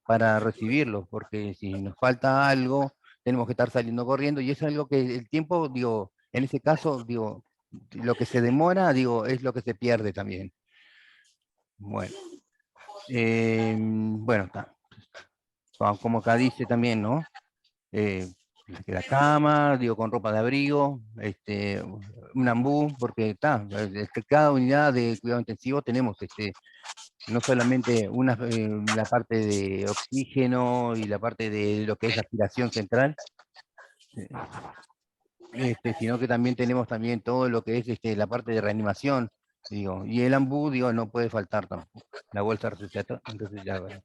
para recibirlo, porque si nos falta algo, tenemos que estar saliendo corriendo, y eso es algo que el tiempo, digo, en ese caso, digo, lo que se demora, digo, es lo que se pierde también. Bueno, bueno, como acá dice también, ¿no? La cama, digo, con ropa de abrigo, un ambú, porque cada unidad de cuidado intensivo tenemos no solamente la parte de oxígeno y la parte de lo que es aspiración central, sino que también tenemos también todo lo que es la parte de reanimación, digo, y el ambú, digo, no puede faltar tampoco, la bolsa resucitatoria, entonces ya, bueno.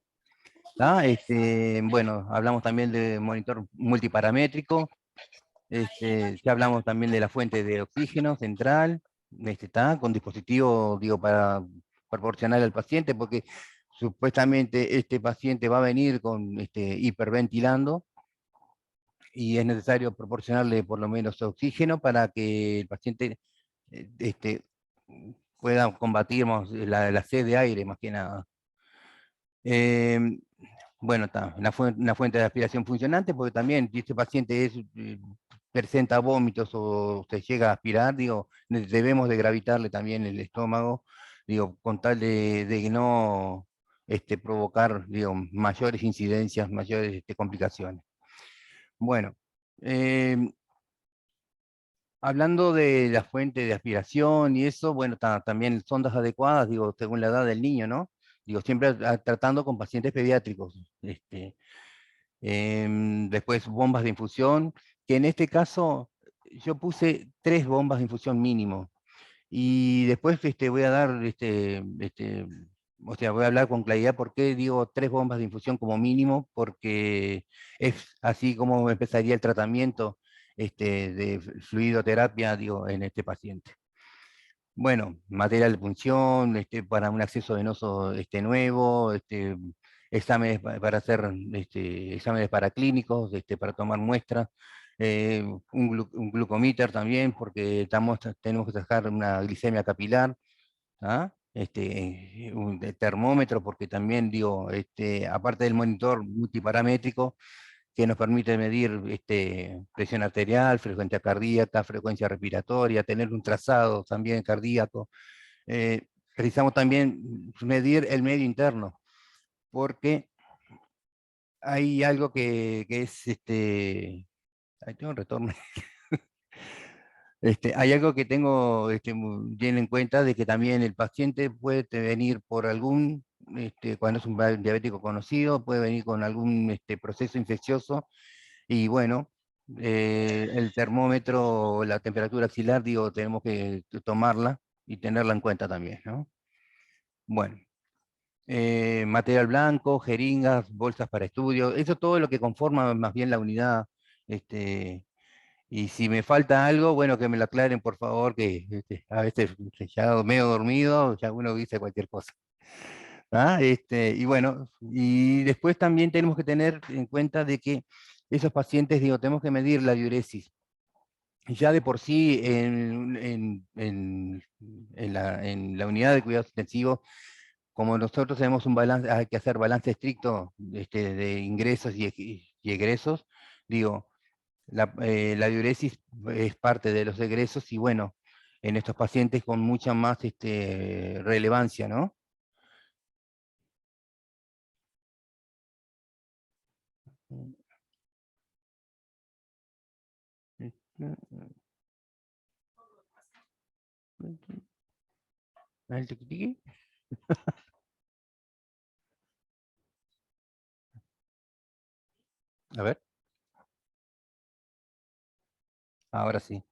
Bueno, hablamos también de monitor multiparamétrico, ya hablamos también de la fuente de oxígeno central, con dispositivo, digo, para proporcionar al paciente, porque supuestamente este paciente va a venir con hiperventilando, y es necesario proporcionarle por lo menos oxígeno para que el paciente eh, este, pueda combatir la sed de aire, más que nada. Bueno, una fuente de aspiración funcionante, porque también si este paciente presenta vómitos o se llega a aspirar, digo, debemos de gravitarle también el estómago, digo, con tal de no provocar, digo, mayores incidencias, mayores complicaciones. Bueno, hablando de la fuente de aspiración y eso, bueno, también sondas adecuadas, digo, según la edad del niño, ¿no? Digo, siempre tratando con pacientes pediátricos. Después bombas de infusión, que en este caso yo puse 3 bombas de infusión mínimo. Y después voy a dar, o sea, voy a hablar con claridad por qué digo 3 bombas de infusión como mínimo, porque es así como empezaría el tratamiento de fluidoterapia, digo, en este paciente. Bueno, material de punción, para un acceso venoso nuevo, exámenes para hacer exámenes paraclínicos, para tomar muestras, un glucomíter también, porque tenemos que sacar una glicemia capilar, un termómetro, porque también, digo, aparte del monitor multiparamétrico, que nos permite medir presión arterial, frecuencia cardíaca, frecuencia respiratoria, tener un trazado también cardíaco. Precisamos también medir el medio interno, porque hay algo que es, ahí tengo un retorno. Hay algo que tengo bien en cuenta, de que también el paciente puede venir por algún, cuando es un diabético conocido, puede venir con algún proceso infeccioso, y bueno, el termómetro, la temperatura axilar, digo, tenemos que tomarla, y tenerla en cuenta también, ¿no? Bueno, material blanco, jeringas, bolsas para estudio, eso todo lo que conforma más bien la unidad. Y si me falta algo, bueno, que me lo aclaren, por favor, que a veces ya medio dormido, ya uno dice cualquier cosa. ¿Ah? Y bueno, y después también tenemos que tener en cuenta de que esos pacientes, digo, tenemos que medir la diuresis. Ya de por sí en la unidad de cuidados intensivos, como nosotros tenemos un balance, hay que hacer balance estricto de ingresos y egresos, digo, la diuresis es parte de los egresos y bueno, en estos pacientes con mucha más relevancia, ¿no? ¿El tiquitiqui? A ver. Ahora sí.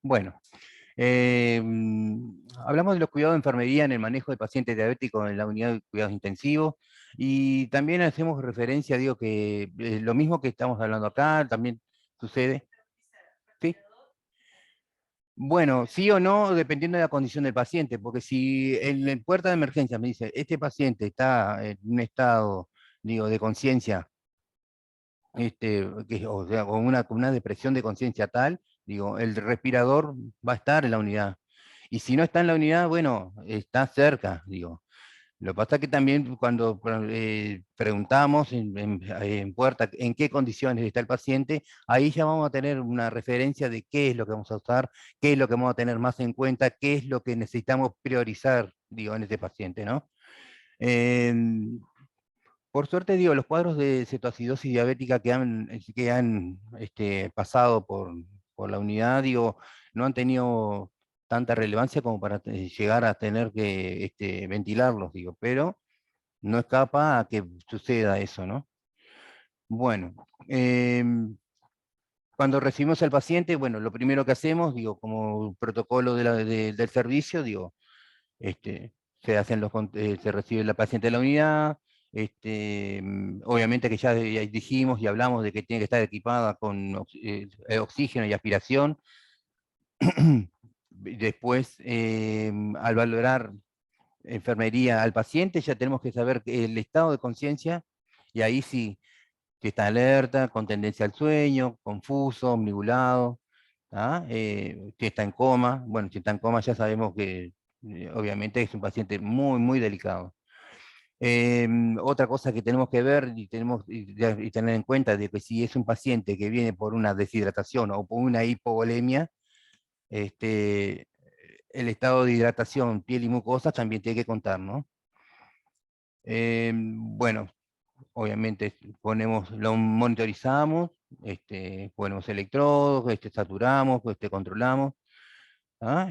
Bueno, hablamos de los cuidados de enfermería en el manejo de pacientes diabéticos en la unidad de cuidados intensivos y también hacemos referencia, digo, que lo mismo que estamos hablando acá también sucede. ¿Sí? Bueno, sí o no, dependiendo de la condición del paciente, porque si en puerta de emergencia me dice, este paciente está en un estado, digo, de conciencia, o sea, con una depresión de conciencia tal, digo, el respirador va a estar en la unidad. Y si no está en la unidad, bueno, está cerca, digo. Lo que pasa es que también cuando preguntamos en puerta en qué condiciones está el paciente, ahí ya vamos a tener una referencia de qué es lo que vamos a usar, qué es lo que vamos a tener más en cuenta, qué es lo que necesitamos priorizar, digo, en este paciente, ¿no? Por suerte, digo, los cuadros de cetoacidosis diabética que han pasado por la unidad, digo, no han tenido tanta relevancia como para llegar a tener que ventilarlos, digo, pero no escapa a que suceda eso, ¿no? Bueno, cuando recibimos al paciente, bueno, lo primero que hacemos, digo, como protocolo del servicio, digo, se hacen se recibe la paciente de la unidad, obviamente que ya dijimos y hablamos de que tiene que estar equipada con oxígeno y aspiración. Después, al valorar enfermería al paciente, ya tenemos que saber el estado de conciencia, y ahí sí, si está alerta, con tendencia al sueño, confuso, omnibulado, ¿ah? Si está en coma, bueno, si está en coma ya sabemos que obviamente es un paciente muy, muy delicado. Otra cosa que tenemos que ver y tener en cuenta de que si es un paciente que viene por una deshidratación o por una hipovolemia, el estado de hidratación, piel y mucosas también tiene que contar, ¿no? Bueno, obviamente lo monitorizamos, ponemos electrodos, saturamos, controlamos, ¿ah?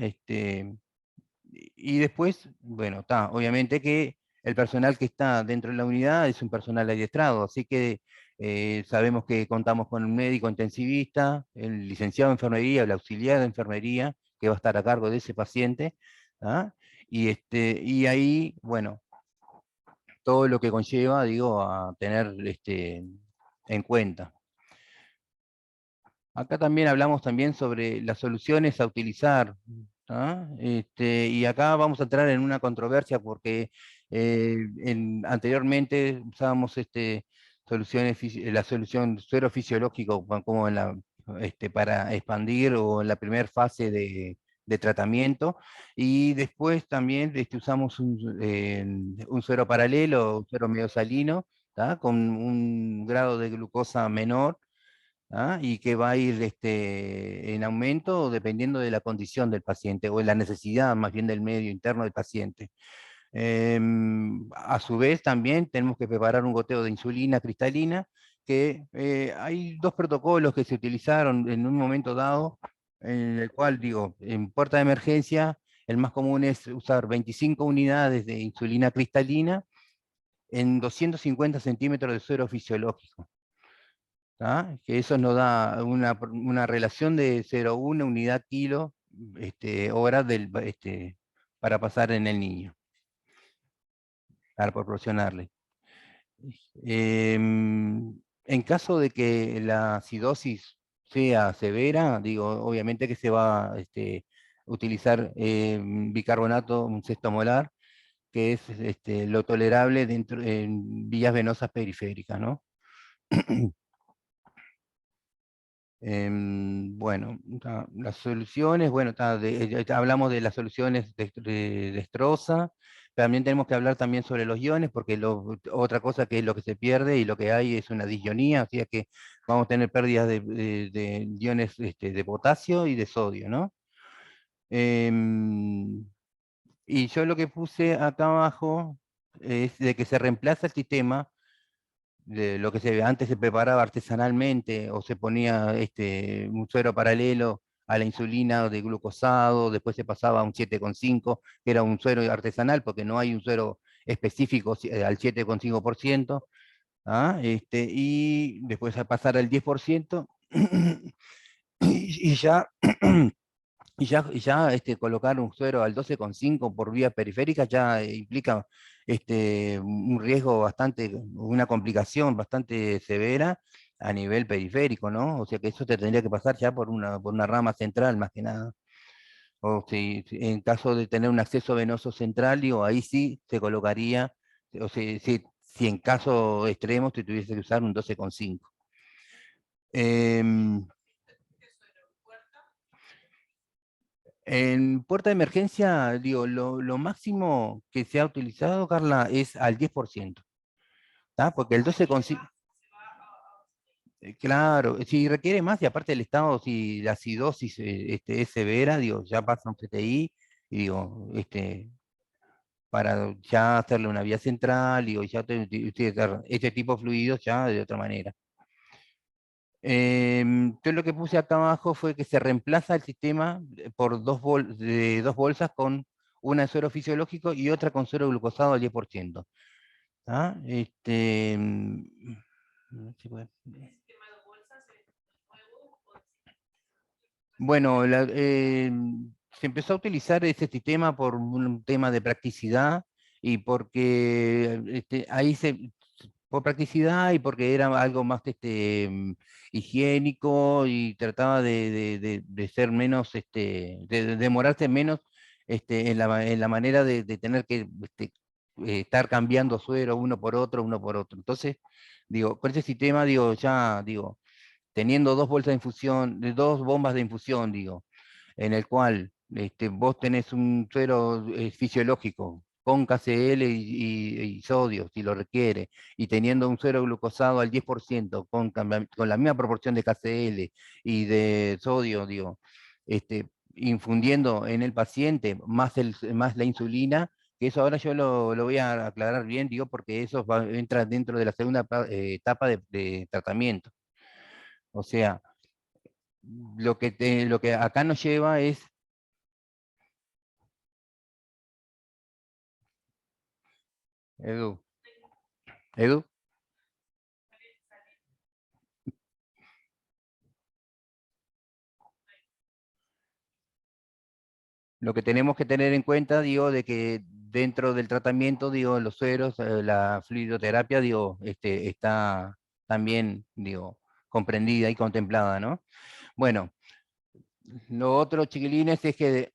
Y después, bueno, está, obviamente que el personal que está dentro de la unidad es un personal adiestrado, así que sabemos que contamos con un médico intensivista, el licenciado de enfermería, el auxiliar de enfermería, que va a estar a cargo de ese paciente, ¿ah? Y ahí, bueno, todo lo que conlleva, digo, a tener en cuenta. Acá también hablamos también sobre las soluciones a utilizar, ¿ah? Y acá vamos a entrar en una controversia porque anteriormente usábamos la solución suero fisiológico como para expandir o en la primera fase de tratamiento, y después también usamos un suero paralelo, un suero medio-salino, ¿tá? Con un grado de glucosa menor, ¿ah? Y que va a ir en aumento dependiendo de la condición del paciente o de la necesidad más bien del medio interno del paciente. A su vez también tenemos que preparar un goteo de insulina cristalina, que hay dos protocolos que se utilizaron en un momento dado, en el cual, digo, en puerta de emergencia, el más común es usar 25 unidades de insulina cristalina en 250 centímetros de suero fisiológico. ¿tá? Que eso nos da una relación de 0,1 unidad kilo hora para pasar en el niño, para proporcionarle. En caso de que la acidosis sea severa, digo, obviamente que se va a utilizar bicarbonato, un sexto molar, que es lo tolerable dentro en vías venosas periféricas, ¿no? Bueno, las soluciones, bueno, hablamos de las soluciones de Destroza, también tenemos que hablar también sobre los iones, porque otra cosa que es lo que se pierde y lo que hay es una disionía, o sea que vamos a tener pérdidas de iones de potasio y de sodio, ¿no? Y yo lo que puse acá abajo es de que se reemplaza el sistema de lo que antes se preparaba artesanalmente o se ponía un suero paralelo a la insulina de glucosado, después se pasaba a un 7,5, que era un suero artesanal porque no hay un suero específico al 7,5%, ¿ah? Y después a pasar al 10%, y ya colocar un suero al 12,5 por vía periférica ya implica un riesgo bastante, una complicación bastante severa a nivel periférico, ¿no? O sea que eso te tendría que pasar ya por una rama central más que nada. O si en caso de tener un acceso venoso central, digo, ahí sí se colocaría, o sea, si en caso extremo te tuviese que usar un 12,5. En puerta de emergencia, digo, lo máximo que se ha utilizado, Carla, es al 10%. ¿Tá? Porque el 12,5, claro, si requiere más, y aparte el estado, si la acidosis es severa, digo, ya pasa un CTI, y digo, para ya hacerle una vía central, digo, ya utilizar este tipo de fluidos ya de otra manera. Yo lo que puse acá abajo fue que se reemplaza el sistema por de dos bolsas con una de suero fisiológico y otra con suero glucosado al 10%. ¿Ah? No sé si puede- Bueno, se empezó a utilizar este sistema por un tema de practicidad y porque ahí por practicidad y porque era algo más higiénico y trataba de ser menos, de demorarse menos en la manera de tener que estar cambiando suero uno por otro, uno por otro. Entonces, digo, con ese sistema, digo, ya, digo, teniendo dos bolsas de infusión, dos bombas de infusión, digo, en el cual vos tenés un suero fisiológico con KCl y sodio, si lo requiere, y teniendo un suero glucosado al 10%, con la misma proporción de KCl y de sodio, digo, infundiendo en el paciente más la insulina, que eso ahora yo lo voy a aclarar bien, digo, porque eso entra dentro de la segunda etapa de tratamiento. O sea, lo que acá nos lleva es, Edu, Edu, lo que tenemos que tener en cuenta, digo, de que dentro del tratamiento, digo, los sueros, la fluidoterapia, digo, está también, digo, comprendida y contemplada, ¿no? Bueno, lo otro, chiquilines, es que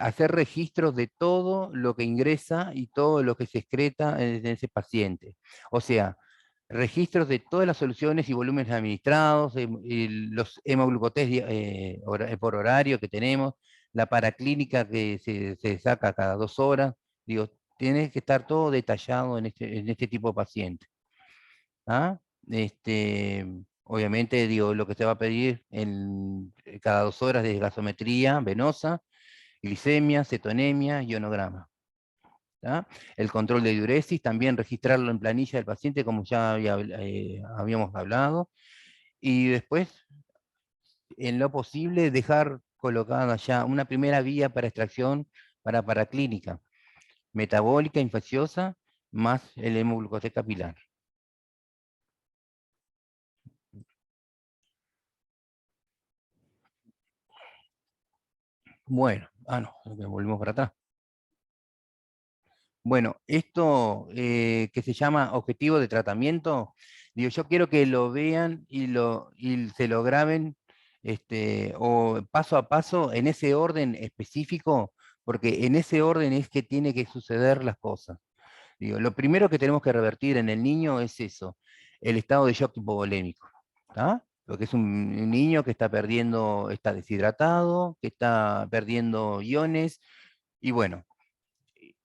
hacer registros de todo lo que ingresa y todo lo que se excreta en ese paciente. O sea, registros de todas las soluciones y volúmenes administrados, y los hemoglucotés por horario que tenemos, la paraclínica que se saca cada 2 horas. Digo, tiene que estar todo detallado en este tipo de paciente. ¿Ah? Obviamente, digo, lo que se va a pedir cada 2 horas de gasometría venosa, glicemia, cetonemia, ionograma. ¿tá? El control de diuresis, también registrarlo en planilla del paciente, como ya habíamos hablado. Y después, en lo posible, dejar colocada ya una primera vía para extracción para clínica. metabólica infecciosa más el hemoglucosaje capilar. Bueno, no, volvemos para atrás. Bueno, esto que se llama objetivo de tratamiento, digo, yo quiero que lo vean y se lo graben o paso a paso en ese orden específico, porque en ese orden es que tiene que suceder las cosas. Digo, lo primero que tenemos que revertir en el niño es eso, el estado de shock hipovolémico. ¿Tá? Porque es un niño que está perdiendo, está deshidratado, que está perdiendo iones, y bueno,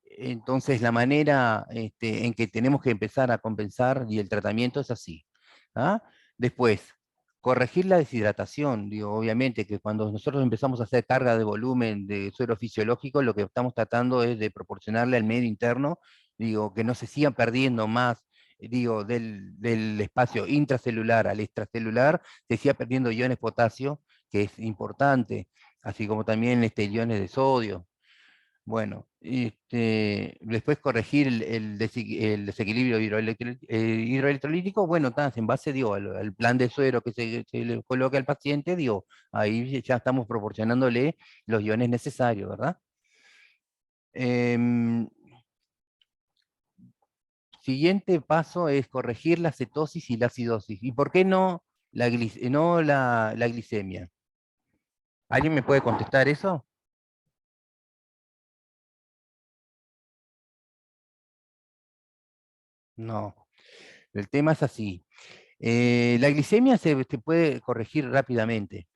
entonces la manera en que tenemos que empezar a compensar y el tratamiento es así. ¿Ah? Después, corregir la deshidratación. Digo, obviamente que cuando nosotros empezamos a hacer carga de volumen de suero fisiológico, lo que estamos tratando es de proporcionarle al medio interno, digo, que no se sigan perdiendo más, digo, del espacio intracelular al extracelular, se siga perdiendo iones potasio, que es importante, así como también iones de sodio. Bueno, después corregir el desequilibrio hidroelectrolítico, bueno, está en base, digo, al plan de suero que se le coloca al paciente, digo, ahí ya estamos proporcionándole los iones necesarios, ¿verdad? Siguiente paso es corregir la cetosis y la acidosis. ¿Y por qué no la glicemia? ¿Alguien me puede contestar eso? No. El tema es así. La glicemia se puede corregir rápidamente,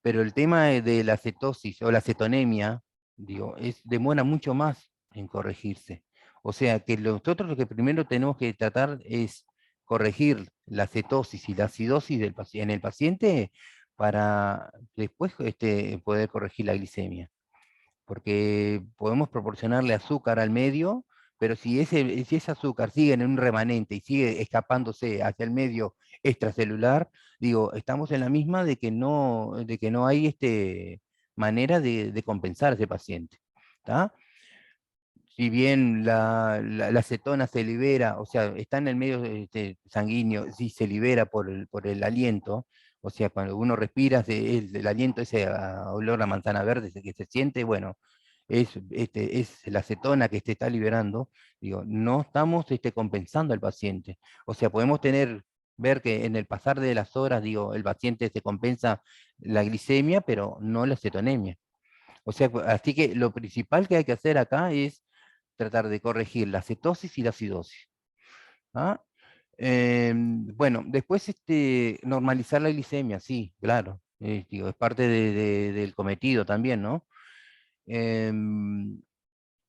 pero el tema de la cetosis o la cetonemia, digo, demora mucho más en corregirse. O sea que nosotros lo que primero tenemos que tratar es corregir la cetosis y la acidosis en el paciente para después poder corregir la glicemia, porque podemos proporcionarle azúcar al medio, pero si ese azúcar sigue en un remanente y sigue escapándose hacia el medio extracelular, digo, estamos en la misma de que no hay manera de compensar a ese paciente. ¿Tá? Si bien la acetona se libera, o sea, está en el medio sanguíneo, si se libera por el aliento, o sea, cuando uno respira, el aliento, ese olor a manzana verde que se siente, bueno, es la acetona que está liberando, digo, no estamos compensando al paciente. O sea, podemos ver que en el pasar de las horas, digo, el paciente se compensa la glicemia, pero no la cetonemia. O sea, así que lo principal que hay que hacer acá es tratar de corregir la cetosis y la acidosis. ¿Ah? Bueno, después normalizar la glicemia, sí, claro. Digo, es parte del cometido también, ¿no?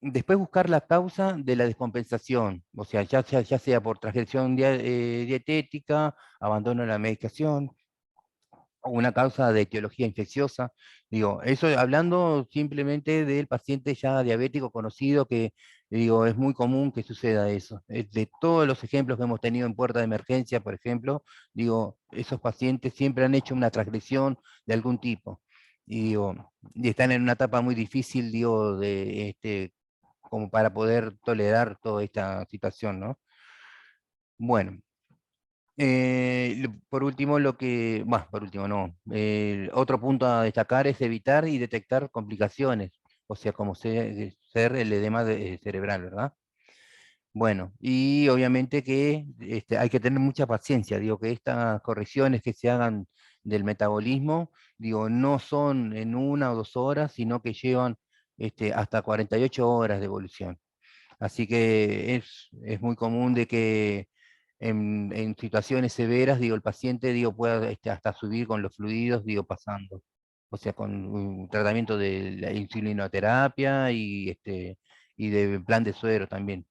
Después buscar la causa de la descompensación, o sea, ya sea por transgresión dietética, abandono de la medicación, o una causa de etiología infecciosa. Digo, eso hablando simplemente del paciente ya diabético conocido, que digo, es muy común que suceda eso. De todos los ejemplos que hemos tenido en puerta de emergencia, por ejemplo, digo, esos pacientes siempre han hecho una transgresión de algún tipo. Y digo, y están en una etapa muy difícil, digo, como para poder tolerar toda esta situación, ¿no? Bueno, por último, por último no, otro punto a destacar es evitar y detectar complicaciones, o sea, como ser el edema cerebral, ¿verdad? Bueno, y obviamente que hay que tener mucha paciencia, digo que estas correcciones que se hagan del metabolismo, digo, no son en 1 o 2 horas, sino que llevan hasta 48 horas de evolución. Así que es muy común de que en situaciones severas, digo, el paciente, digo, pueda hasta subir con los fluidos, digo, pasando. O sea, con un tratamiento de la insulinoterapia y de plan de suero también.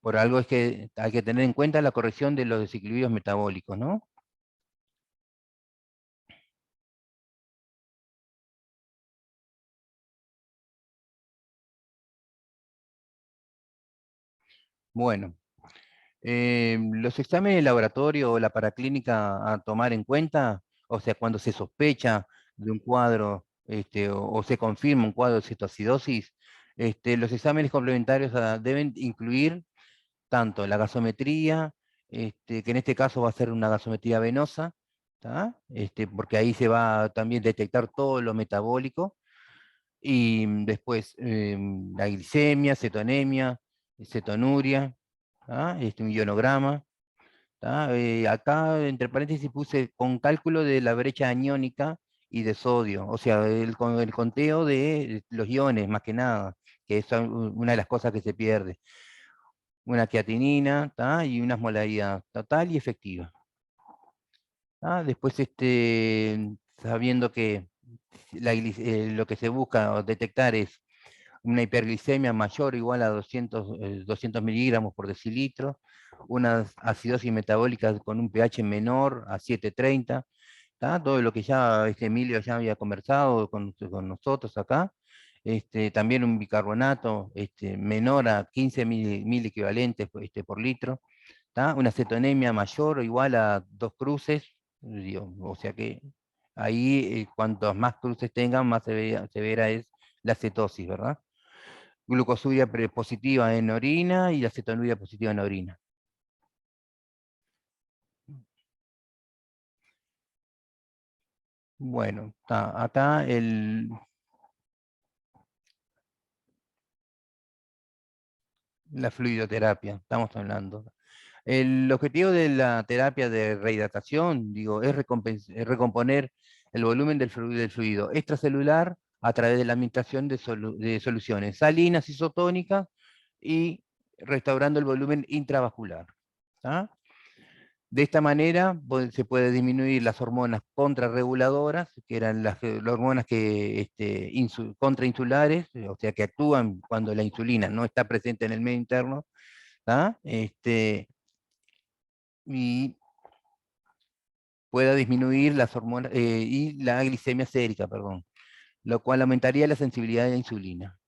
Por algo es que hay que tener en cuenta la corrección de los desequilibrios metabólicos, ¿no? Bueno, los exámenes de laboratorio o la paraclínica a tomar en cuenta, o sea, cuando se sospecha de un cuadro o se confirma un cuadro de cetoacidosis, Los exámenes complementarios deben incluir tanto la gasometría, que en este caso va a ser una gasometría venosa, ¿tá? Porque ahí se va a también detectar todo lo metabólico, y después la glicemia, cetonemia, cetonuria, ¿tá? Un ionograma. ¿Tá? Acá, entre paréntesis, puse con cálculo de la brecha aniónica y de sodio, o sea, el conteo de los iones, más que nada, que es una de las cosas que se pierde. Una creatinina, ¿tá? Y una osmolaridad total y efectiva. ¿Tá? Después, sabiendo que lo que se busca detectar es una hiperglicemia mayor o igual a 200 miligramos por decilitro, una acidosis metabólica con un pH menor a 7,30, ¿tá? Todo lo que ya Emilio ya había conversado con nosotros acá. También un bicarbonato menor a 15 mil equivalentes por litro, ¿tá? Una cetonemia mayor o igual a 2 cruces, digo, o sea que ahí cuantos más cruces tengan, más severa es la cetosis, ¿verdad? Glucosuria positiva en orina y la cetonuria positiva en orina. Bueno, acá la fluidoterapia, estamos hablando. El objetivo de la terapia de rehidratación, digo, es recomponer el volumen del fluido extracelular a través de la administración de soluciones salinas isotónicas y restaurando el volumen intravascular. ¿Tá? De esta manera se puede disminuir las hormonas contrarreguladoras, que eran las hormonas que, contrainsulares, o sea, que actúan cuando la insulina no está presente en el medio interno, ¿tá? Y pueda disminuir las hormonas y la glicemia sérica, perdón, lo cual aumentaría la sensibilidad de la insulina.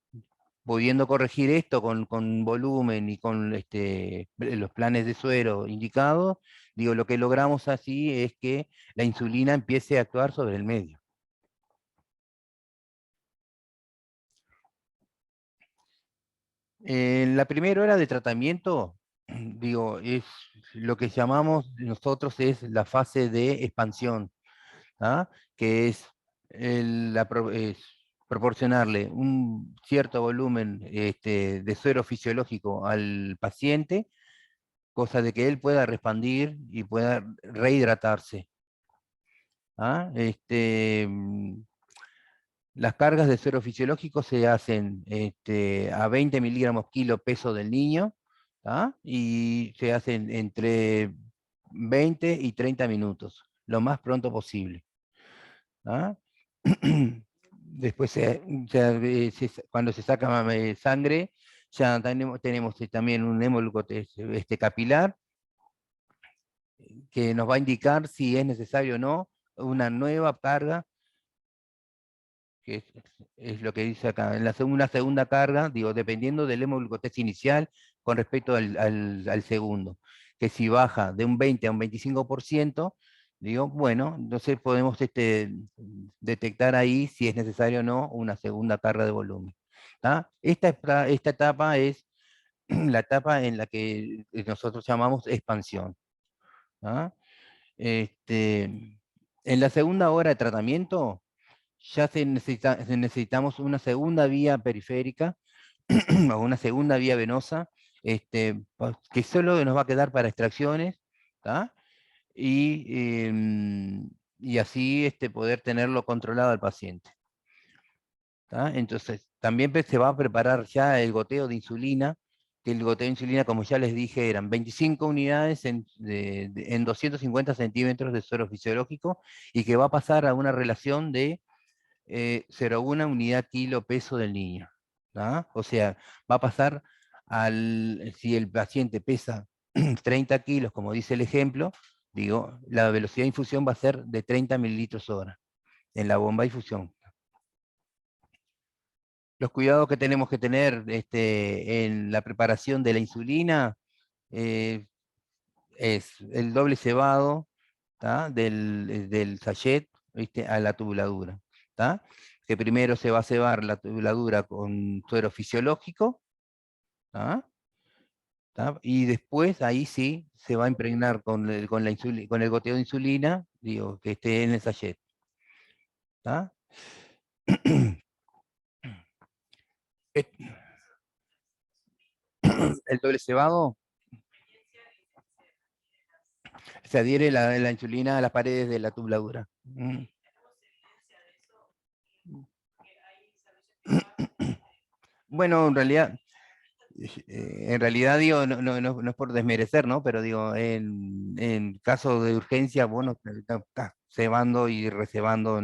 Pudiendo corregir esto con volumen y con los planes de suero indicados, digo, lo que logramos así es que la insulina empiece a actuar sobre el medio. En la primera hora de tratamiento, digo, es lo que llamamos nosotros es la fase de expansión, ¿ah? Que es, es proporcionarle un cierto volumen de suero fisiológico al paciente, cosa de que él pueda expandir y pueda rehidratarse. ¿Ah? Las cargas de suero fisiológico se hacen a 20 miligramos kilo peso del niño, ¿ah? Y se hacen entre 20 y 30 minutos, lo más pronto posible. ¿Ah? Después, cuando se saca sangre, ya tenemos también un hemoglucómetro capilar, que nos va a indicar si es necesario o no una nueva carga, que es lo que dice acá, en una segunda carga, digo, dependiendo del hemoglucotés inicial con respecto al segundo, que si baja de un 20 a un 25%, digo, bueno, entonces podemos detectar ahí si es necesario o no una segunda carga de volumen. ¿Tá? Esta etapa es la etapa en la que nosotros llamamos expansión. ¿Ah? En la segunda hora de tratamiento ya necesitamos una segunda vía periférica o una segunda vía venosa, que solo nos va a quedar para extracciones, ¿tá? Y así poder tenerlo controlado al paciente. ¿Tá? Entonces, también se va a preparar ya el goteo de insulina, que el goteo de insulina, como ya les dije, eran 25 unidades en 250 centímetros de suero fisiológico, y que va a pasar a una relación de 0,1 unidad kilo peso del niño. ¿Tá? O sea, va a pasar si el paciente pesa 30 kilos, como dice el ejemplo, digo, la velocidad de infusión va a ser de 30 mililitros hora en la bomba de infusión. Los cuidados que tenemos que tener en la preparación de la insulina es el doble cebado, ¿tá? Del sachet a la tubuladura. ¿Tá? que primero se va a cebar la tubuladura con suero fisiológico, ¿tá? ¿Tá? Y después ahí sí se va a impregnar con con el goteo de insulina, digo, que esté en el sachet. ¿Tá? El doble cebado se adhiere la insulina a las paredes de la tubuladura. Bueno, en realidad digo, no es por desmerecer, ¿no? Pero digo, en caso de urgencia, bueno, estás cebando y recebando,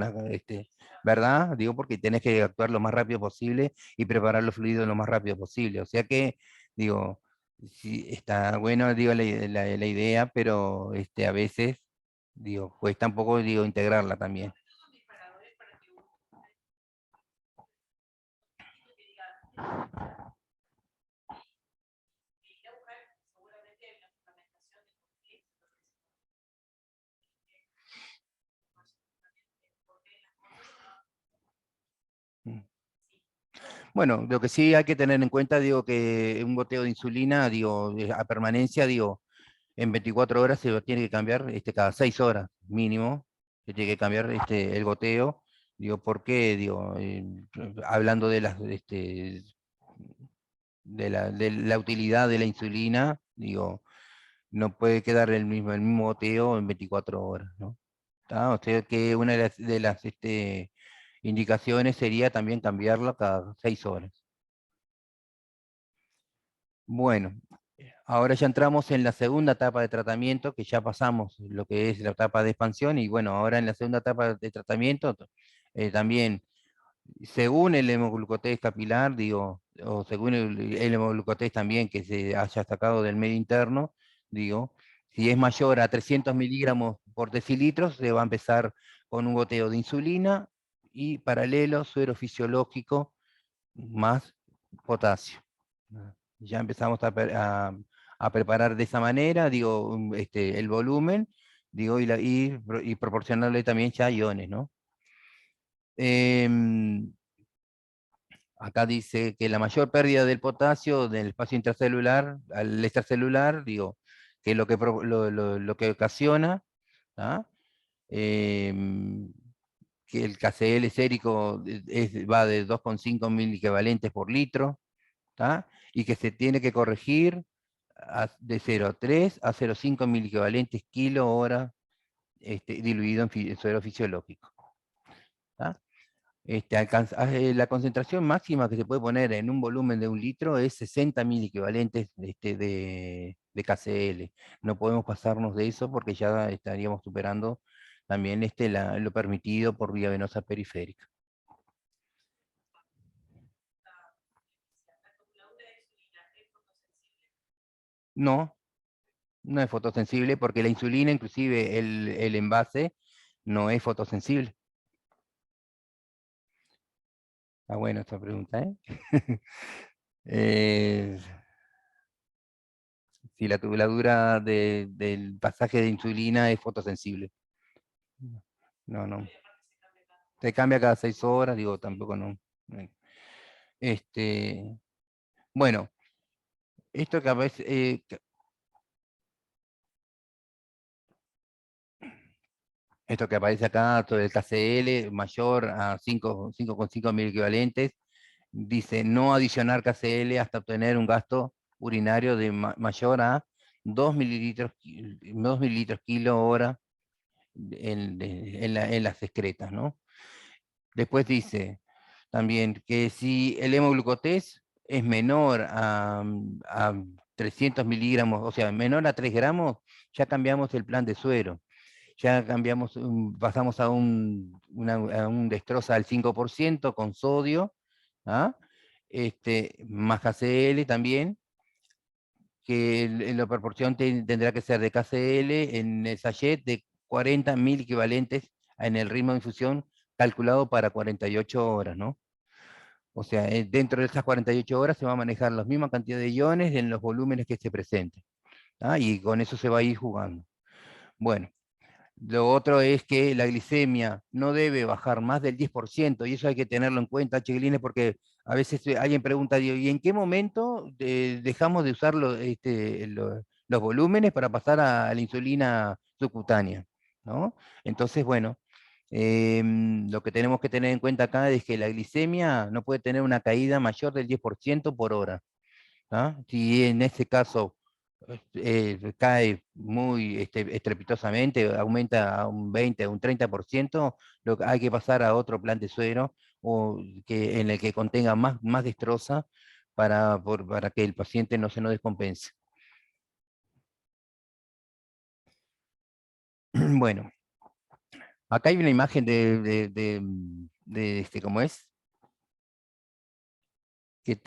¿verdad? Digo, porque tenés que actuar lo más rápido posible y preparar los fluidos lo más rápido posible. O sea que, digo, sí, está bueno, digo, la idea, pero a veces, digo, cuesta un poco, digo, integrarla también. Bueno, lo que sí hay que tener en cuenta, digo, que un goteo de insulina, digo, a permanencia, digo, en 24 horas se lo tiene que cambiar cada 6 horas mínimo, se tiene que cambiar el goteo, digo, porque, digo, hablando de de la utilidad de la insulina, digo, no puede quedar el mismo goteo en 24 horas, ¿no? ¿Tá? O sea que una de las indicaciones sería también cambiarlo cada 6 horas. Bueno, ahora ya entramos en la segunda etapa de tratamiento, que ya pasamos lo que es la etapa de expansión, y bueno, ahora en la segunda etapa de tratamiento, también, según el hemoglucotés capilar, digo, o según el hemoglucotés también que se haya sacado del medio interno, digo, si es mayor a 300 miligramos por decilitro, se va a empezar con un goteo de insulina y paralelo suero fisiológico más potasio. Ya empezamos a preparar de esa manera, digo, el volumen, digo, y proporcionarle también ya iones, ¿no? Acá dice que la mayor pérdida del potasio del espacio intracelular al extracelular, digo, que es lo que ocasiona, ¿tá? Que el KCl sérico va de 2,5 miliequivalentes por litro, ¿tá? Y que se tiene que corregir de 0,3 a 0,5 miliequivalentes kilo hora diluido en suero fisiológico. ¿Tá? La concentración máxima que se puede poner en un volumen de 1 litro es 60 miliequivalentes de KCl. No podemos pasarnos de eso porque ya estaríamos superando también lo permitido por vía venosa periférica. No, no es fotosensible porque la insulina, inclusive el envase, no es fotosensible. Está buena esta pregunta, ¿eh? Si la tubuladura del pasaje de insulina es fotosensible. No. Se cambia cada 6 horas, digo, tampoco no. Bueno, esto que a veces... esto que aparece acá, todo el KCl mayor a 5,5 miliequivalentes, dice no adicionar KCl hasta obtener un gasto urinario de mayor a 2 mililitros kilo hora en las excretas, ¿no? Después dice también que si el hemoglucotés es menor a 300 miligramos, o sea, menor a 3 gramos, ya cambiamos el plan de suero. Ya cambiamos, pasamos a un destroza al 5% con sodio, ¿ah? Más KCl también, que la proporción tendrá que ser de KCl en el sachet de 40.000 equivalentes en el ritmo de infusión calculado para 48 horas, ¿no? O sea, dentro de esas 48 horas se va a manejar la misma cantidad de iones en los volúmenes que se presenten, ¿ah? Y con eso se va a ir jugando. Bueno, Lo otro es que la glicemia no debe bajar más del 10%, y eso hay que tenerlo en cuenta, chiquilines, porque a veces alguien pregunta, digo, ¿y en qué momento dejamos de usar los volúmenes para pasar a la insulina subcutánea? ¿No? Entonces, bueno, lo que tenemos que tener en cuenta acá es que la glicemia no puede tener una caída mayor del 10% por hora. ¿Ah? Si en este caso cae muy estrepitosamente, aumenta a un 20, a un 30%, hay que pasar a otro plan de suero en el que contenga más destroza para que el paciente no se nos descompense. Bueno, acá hay una imagen ¿cómo es? Que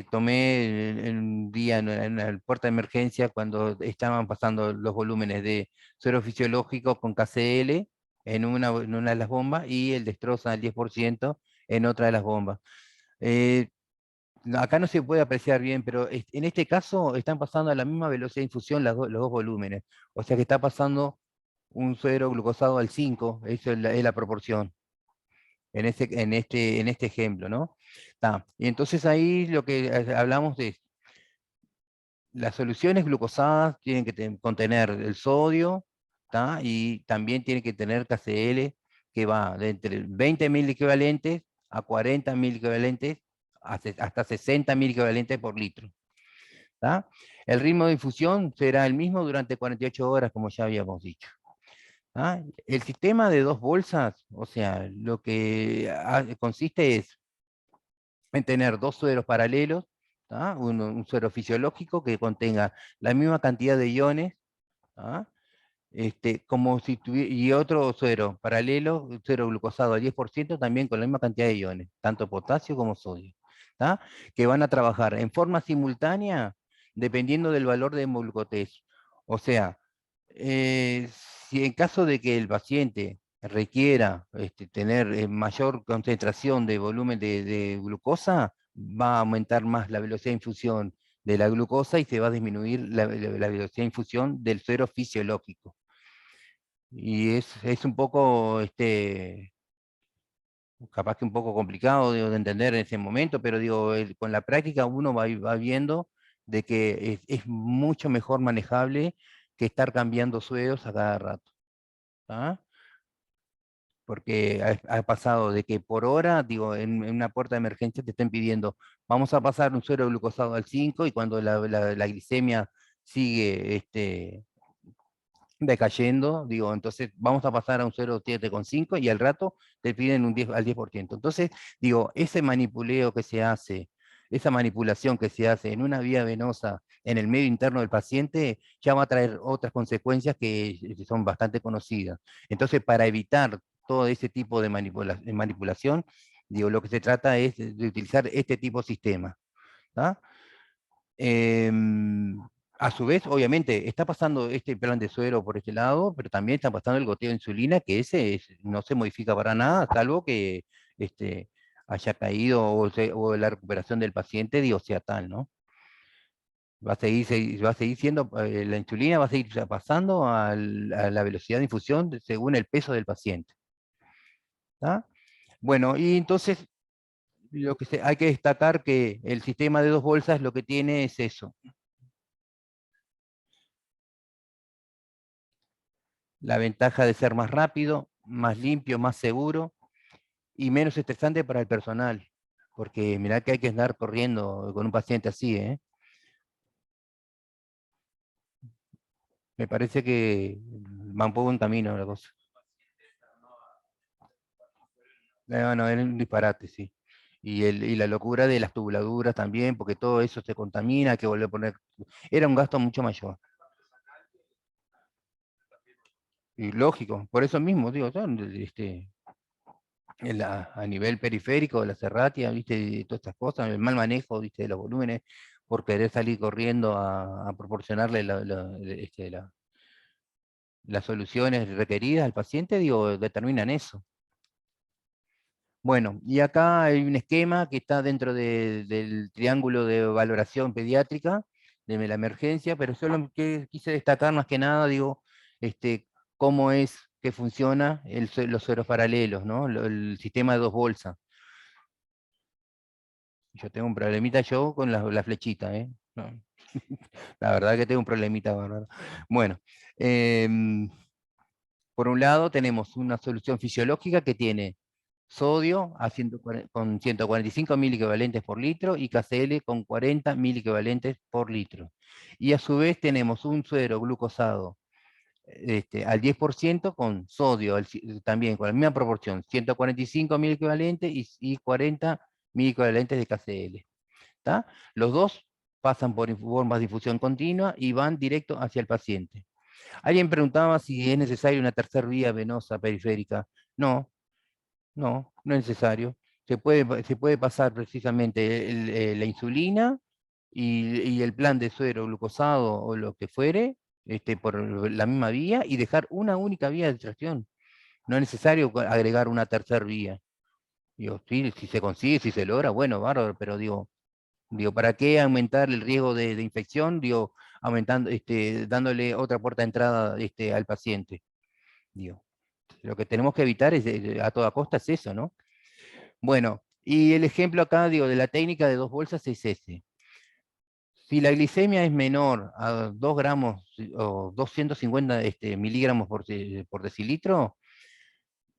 tomé en un día en la puerta de emergencia cuando estaban pasando los volúmenes de suero fisiológico con KCl en una de las bombas y el destroza al 10% en otra de las bombas. Acá no se puede apreciar bien, pero en este caso están pasando a la misma velocidad de infusión los dos volúmenes. O sea que está pasando un suero glucosado al 5, eso es la proporción en este ejemplo, ¿no? Y entonces ahí lo que hablamos de las soluciones glucosadas tienen que contener el sodio, y también tienen que tener KCl, que va de entre 20.000 equivalentes a 40.000 equivalentes, hasta 60.000 equivalentes por litro. El ritmo de infusión será el mismo durante 48 horas, como ya habíamos dicho. El sistema de 2 bolsas, o sea, lo que consiste es en tener 2 sueros paralelos, un suero fisiológico que contenga la misma cantidad de iones, como si y otro suero paralelo, un suero glucosado al 10%, también con la misma cantidad de iones, tanto potasio como sodio, que van a trabajar en forma simultánea dependiendo del valor de hemoglucotés. O sea, si en caso de que el paciente requiera tener mayor concentración de volumen de glucosa, va a aumentar más la velocidad de infusión de la glucosa y se va a disminuir la velocidad de infusión del suero fisiológico. Y es un poco, capaz que un poco complicado de entender en ese momento, pero digo, con la práctica uno va viendo de que es mucho mejor manejable que estar cambiando sueros a cada rato. Porque ha pasado de que por hora, digo, en una puerta de emergencia te estén pidiendo, vamos a pasar un suero glucosado al 5, y cuando la glicemia sigue decayendo, digo, entonces vamos a pasar a un 0,7,5, y al rato te piden al 10%. Entonces, digo, ese manipuleo que se hace, esa manipulación que se hace en una vía venosa en el medio interno del paciente, ya va a traer otras consecuencias que son bastante conocidas. Entonces, para evitar todo ese tipo de manipulación, digo, lo que se trata es de utilizar este tipo de sistema. A su vez, obviamente, está pasando este plan de suero por este lado, pero también está pasando el goteo de insulina, que ese no se modifica para nada, salvo que haya caído o la recuperación del paciente, digo, sea tal, ¿no? Va a seguir siendo, la insulina va a seguir pasando a la velocidad de infusión según el peso del paciente. Bueno, y entonces hay que destacar que el sistema de 2 bolsas lo que tiene es eso. La ventaja de ser más rápido, más limpio, más seguro y menos estresante para el personal. Porque mirá que hay que andar corriendo con un paciente así, ¿eh? Me parece que va un poco en camino la cosa. No, es un disparate, sí. Y la locura de las tubuladuras también, porque todo eso se contamina, hay que volver a poner. Era un gasto mucho mayor. Y lógico, por eso mismo, digo, a nivel periférico, la serratia, ¿viste? Todas estas cosas, el mal manejo, ¿viste? De los volúmenes, por querer salir corriendo a proporcionarle las soluciones requeridas al paciente, digo, determinan eso. Bueno, y acá hay un esquema que está dentro del triángulo de valoración pediátrica de la emergencia, pero solo que quise destacar más que nada, digo, cómo es que funciona los sueros paralelos, ¿no? El sistema de dos bolsas. Yo tengo un problemita yo con la flechita, ¿eh? No. La verdad que tengo un problemita bárbaro. Bueno, por un lado tenemos una solución fisiológica que tiene sodio con 145 equivalentes por litro y KCl con 40 equivalentes por litro. Y a su vez tenemos un suero glucosado al 10% con sodio también con la misma proporción, 145 equivalentes y 40 equivalentes de KCl. ¿Tá? Los dos pasan por formas de difusión continua y van directo hacia el paciente. Alguien preguntaba si es necesaria una tercera vía venosa periférica. No, no es necesario. Se puede pasar precisamente la insulina y el plan de suero glucosado o lo que fuere por la misma vía y dejar una única vía de extracción. No es necesario agregar una tercera vía. Digo, sí, si se consigue, si se logra, bueno, bárbaro, pero digo, ¿para qué aumentar el riesgo de infección? Digo, aumentando, dándole otra puerta de entrada al paciente. Digo, lo que tenemos que evitar a toda costa es eso, ¿no? Bueno, y el ejemplo acá, digo, de la técnica de dos bolsas es ese. Si la glicemia es menor a 2 gramos o 250 miligramos por decilitro,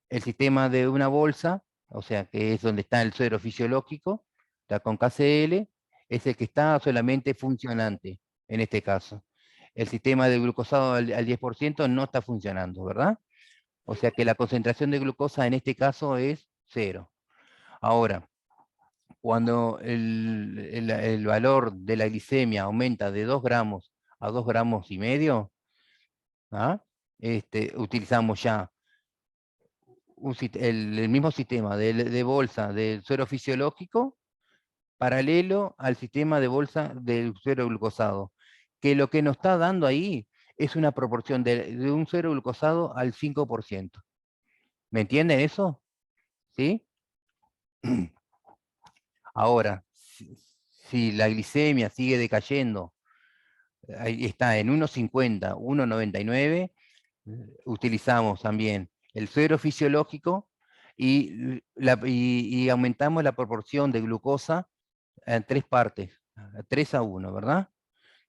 el sistema de una bolsa, o sea, que es donde está el suero fisiológico, está con KCl, es el que está solamente funcionante, en este caso. El sistema de glucosado al 10% no está funcionando, ¿verdad? O sea que la concentración de glucosa en este caso es 0. Ahora, cuando el valor de la glicemia aumenta de 2 gramos a 2 gramos y medio, ¿ah? Utilizamos ya el mismo sistema de bolsa del suero fisiológico paralelo al sistema de bolsa del suero glucosado, que lo que nos está dando ahí es una proporción de un suero glucosado al 5%. ¿Me entienden eso? ¿Sí? Ahora, si la glicemia sigue decayendo, ahí está en 1,50, 1,99, utilizamos también el suero fisiológico y aumentamos la proporción de glucosa en 3 partes, 3:1, ¿verdad?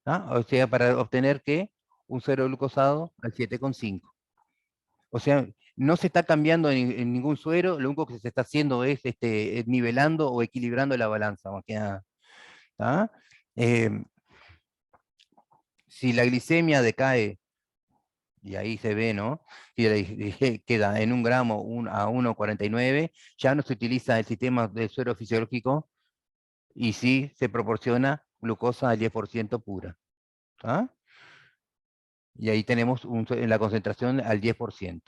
¿Ah? O sea, para obtener que un suero glucosado al 7,5. O sea, no se está cambiando en ningún suero, lo único que se está haciendo es nivelando o equilibrando la balanza, más que nada. ¿Tá? Si la glicemia decae, y ahí se ve, ¿no? Si queda en 1 gramo a 1,49, ya no se utiliza el sistema de suero fisiológico y sí se proporciona glucosa al 10% pura. ¿Tá? Y ahí tenemos la concentración al 10%.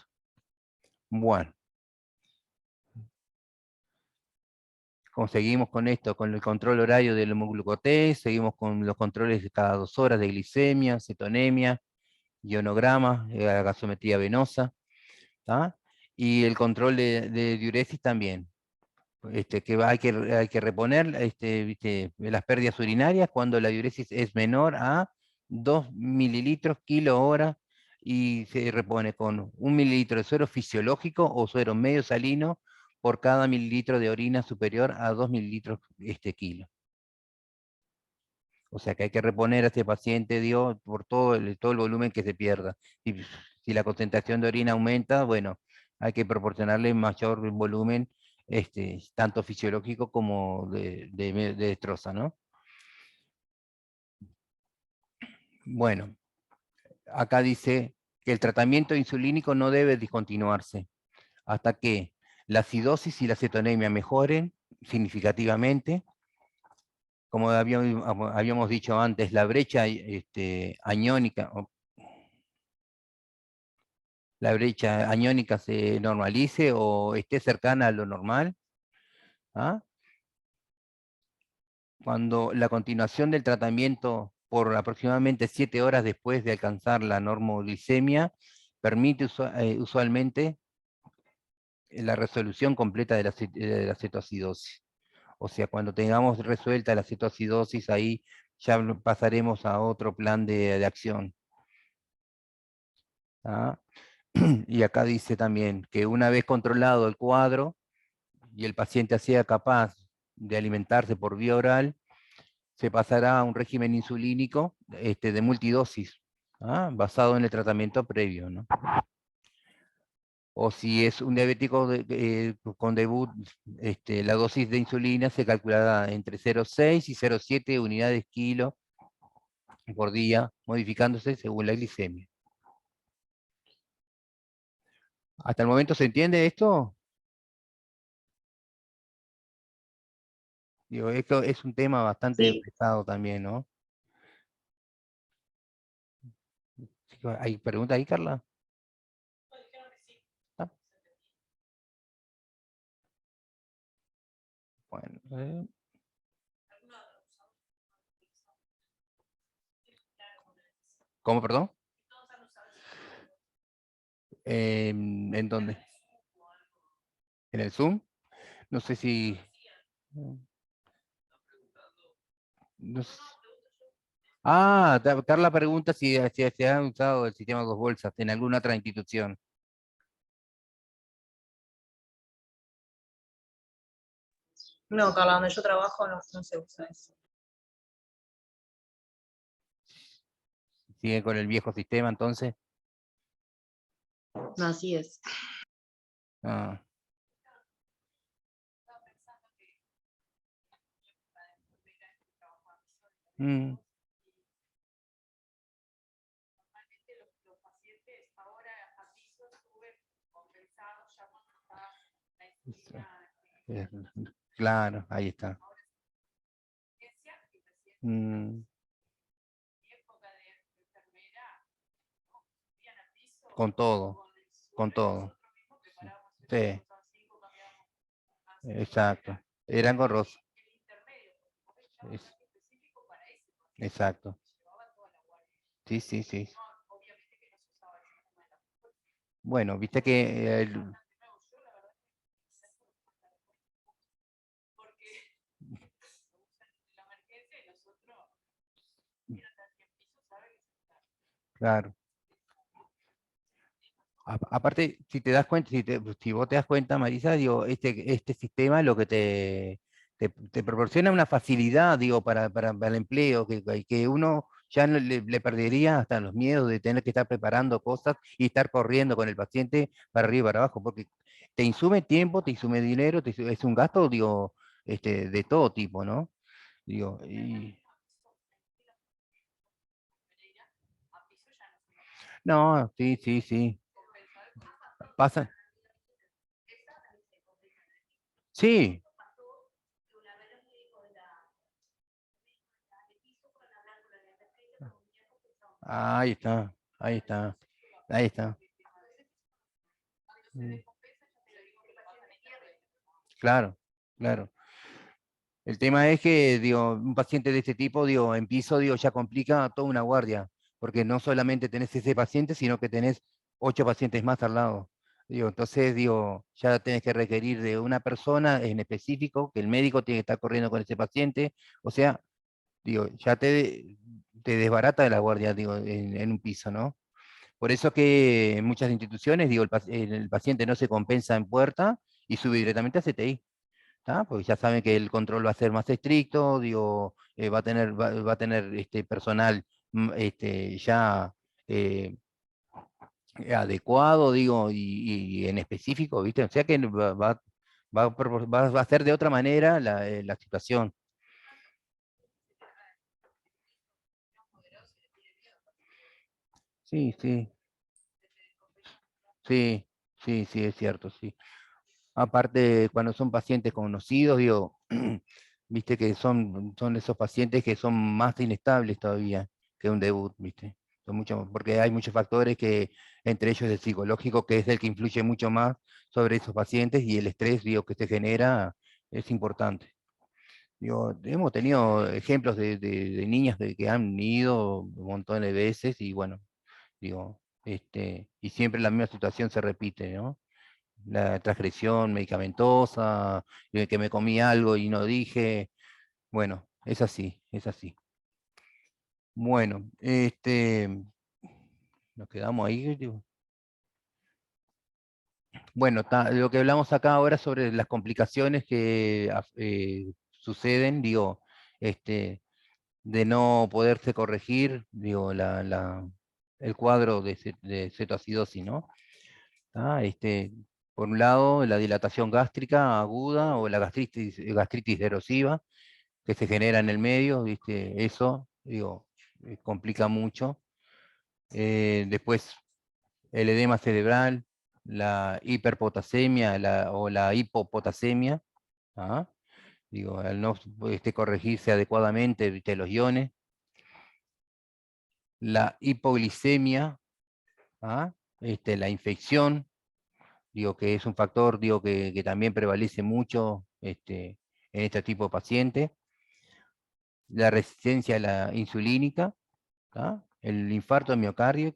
Bueno. Seguimos con esto, con el control horario del hemoglucotés, seguimos con los controles de cada 2 horas de glicemia, cetonemia, ionograma, gasometría venosa, ¿tá? Y el control de diuresis también, hay que reponer las pérdidas urinarias cuando la diuresis es menor a 2 mililitros kilo hora y se repone con 1 mililitro de suero fisiológico o suero medio salino por cada mililitro de orina superior a 2 mililitros kilo. O sea que hay que reponer a este paciente, digo, por todo el volumen que se pierda. Si la concentración de orina aumenta, bueno, hay que proporcionarle mayor volumen, tanto fisiológico como de destroza, ¿no? Bueno, acá dice que el tratamiento insulínico no debe discontinuarse hasta que la acidosis y la cetonemia mejoren significativamente. Como habíamos dicho antes, la brecha aniónica, se normalice o esté cercana a lo normal. ¿Ah? Cuando la continuación del tratamiento por aproximadamente 7 horas después de alcanzar la normoglicemia permite usualmente la resolución completa de la cetoacidosis. O sea, cuando tengamos resuelta la cetoacidosis, ahí ya pasaremos a otro plan de acción. ¿Ah? Y acá dice también que una vez controlado el cuadro y el paciente sea capaz de alimentarse por vía oral, se pasará a un régimen insulínico de multidosis, basado en el tratamiento previo, ¿no? O si es un diabético con debut, la dosis de insulina se calculará entre 0,6 y 0,7 unidades kilo por día, modificándose según la glicemia. ¿Hasta el momento se entiende esto? Digo, esto es un tema bastante Sí, pesado también, ¿no? ¿Hay pregunta ahí, Carla? Ah, bueno, ¿cómo, perdón? ¿En dónde? ¿En el Zoom? No sé si... no sé. Carla pregunta si se ha usado el sistema dos bolsas en alguna otra institución. no, Carla, donde yo trabajo no se usa eso. ¿Sigue con el viejo sistema entonces? No, así es. Ah. Mm, eh, claro, ahí está. Mm, con todo, con todo. Sí, exacto. Eran gorrosos. Es- exacto. Sí, sí, sí. Bueno, viste que claro. Aparte, si te das cuenta, si vos te das cuenta, Marisa, digo, este sistema lo que te proporciona una facilidad, digo, para el empleo, que uno ya no le perdería hasta los miedos de tener que estar preparando cosas y estar corriendo con el paciente para arriba y para abajo, porque te insume tiempo, te insume dinero, es un gasto, digo, de todo tipo, ¿no? Digo, no, sí, sí, sí. Pasa. Sí, ahí está, ahí está, ahí está. Mm, claro, claro. El tema es que, digo, un paciente de este tipo, digo, en piso, digo, ya complica toda una guardia, porque no solamente tenés ese paciente, sino que tenés 8 pacientes más al lado. Digo, entonces, digo, ya tenés que requerir de una persona en específico, que el médico tiene que estar corriendo con ese paciente, o sea, digo, ya te desbarata de la guardia, digo, en un piso, ¿no? Por eso que en muchas instituciones, digo, el paciente no se compensa en puerta y sube directamente a CTI. ¿Tá? Porque ya saben que el control va a ser más estricto, digo, va a tener personal ya eh, adecuado, digo, y en específico, ¿viste? O sea que va a ser de otra manera la situación. Sí, sí, sí, sí, sí, es cierto, sí. Aparte, cuando son pacientes conocidos, digo, viste que son esos pacientes que son más inestables todavía que un debut, viste. Son mucho, porque hay muchos factores que, entre ellos el psicológico, que es el que influye mucho más sobre esos pacientes, y el estrés, digo, que se genera es importante. Digo, hemos tenido ejemplos de niñas que han ido un montón de veces, y bueno, digo, y siempre la misma situación se repite, ¿no? La transgresión medicamentosa, que me comí algo y no dije. Bueno, es así, es así. Bueno, nos quedamos ahí. Digo. Bueno, lo que hablamos acá ahora sobre las complicaciones que suceden, digo, de no poderse corregir, digo, el cuadro de cetoacidosis, ¿no? Ah, por un lado, la dilatación gástrica aguda o la gastritis erosiva que se genera en el medio, ¿viste? Eso, digo, complica mucho. Después, el edema cerebral, la hiperpotasemia o la hipopotasemia, ¿ah? Digo, al no corregirse adecuadamente, ¿viste? Los iones. La hipoglicemia, ¿ah? La infección, digo, que es un factor, digo, que también prevalece mucho en este tipo de paciente. La resistencia a la insulínica, ¿ah? El infarto de miocardio,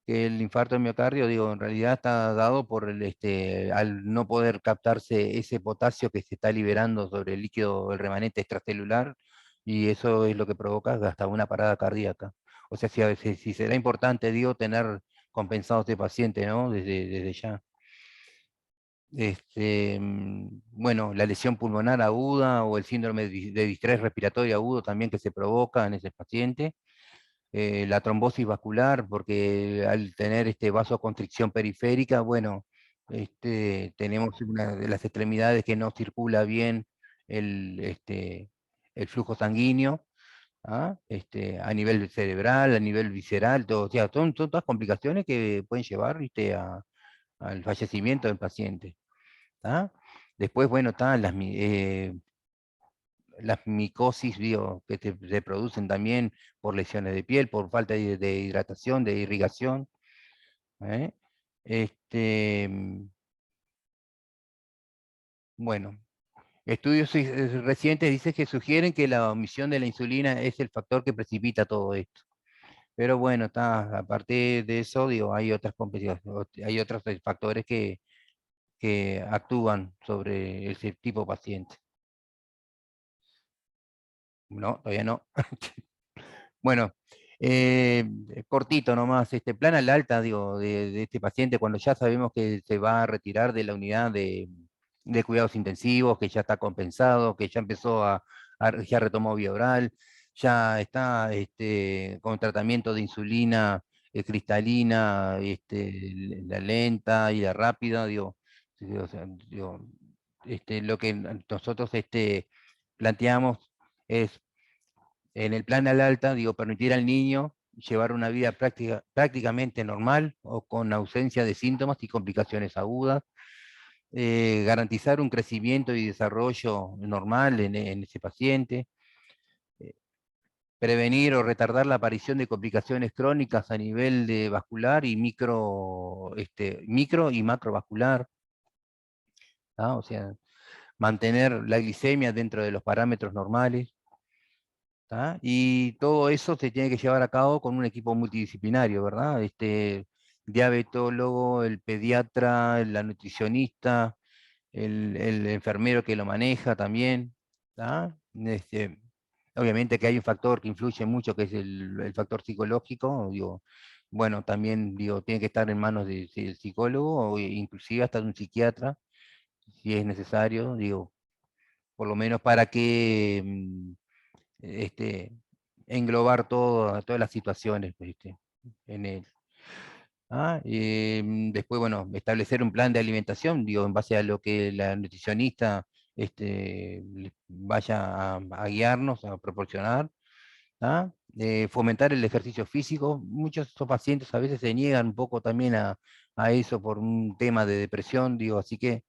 que el infarto de miocardio, digo, en realidad está dado por al no poder captarse ese potasio que se está liberando sobre el líquido, el remanente extracelular, y eso es lo que provoca hasta una parada cardíaca. O sea, si será importante, digo, tener compensado este paciente, ¿no? Desde ya. Bueno, la lesión pulmonar aguda o el síndrome de distrés respiratorio agudo también que se provoca en ese paciente. La trombosis vascular, porque al tener vasoconstricción periférica, bueno, tenemos una de las extremidades que no circula bien el flujo sanguíneo, ¿ah? A nivel cerebral, a nivel visceral, todo, o sea, son todas complicaciones que pueden llevar, al fallecimiento del paciente. ¿Ah? Después, bueno, están las micosis, digo, que se producen también por lesiones de piel, por falta de hidratación, de irrigación. ¿Eh? Bueno, estudios recientes dicen que sugieren que la omisión de la insulina es el factor que precipita todo esto. Pero bueno, aparte de eso, digo, hay otras complicaciones, hay otros factores que actúan sobre ese tipo de paciente. No, todavía no. Bueno, cortito nomás, plan al alta, digo, de este paciente, cuando ya sabemos que se va a retirar de la unidad de cuidados intensivos, que ya está compensado, que ya empezó ya retomó vía oral, ya está con tratamiento de insulina cristalina, la lenta y la rápida, digo, o sea, digo, lo que nosotros planteamos es en el plan al alta, digo, permitir al niño llevar una vida prácticamente normal o con ausencia de síntomas y complicaciones agudas, garantizar un crecimiento y desarrollo normal en ese paciente, prevenir o retardar la aparición de complicaciones crónicas a nivel de vascular y micro y macrovascular, ¿ah? O sea, mantener la glicemia dentro de los parámetros normales. ¿Tá? Y todo eso se tiene que llevar a cabo con un equipo multidisciplinario, ¿verdad? Diabetólogo, el pediatra, la nutricionista, el enfermero que lo maneja también, ¿tá? Obviamente que hay un factor que influye mucho, que es el factor psicológico, digo, bueno, también digo, tiene que estar en manos del psicólogo o inclusive hasta de un psiquiatra, si es necesario, digo, por lo menos para que este, englobar todas las situaciones, ¿viste? En él. ¿Ah? Después, bueno, establecer un plan de alimentación, digo, en base a lo que la nutricionista vaya a guiarnos, a proporcionar. ¿Ah? Fomentar el ejercicio físico. Muchos de estos pacientes a veces se niegan un poco también a eso por un tema de depresión, digo, así que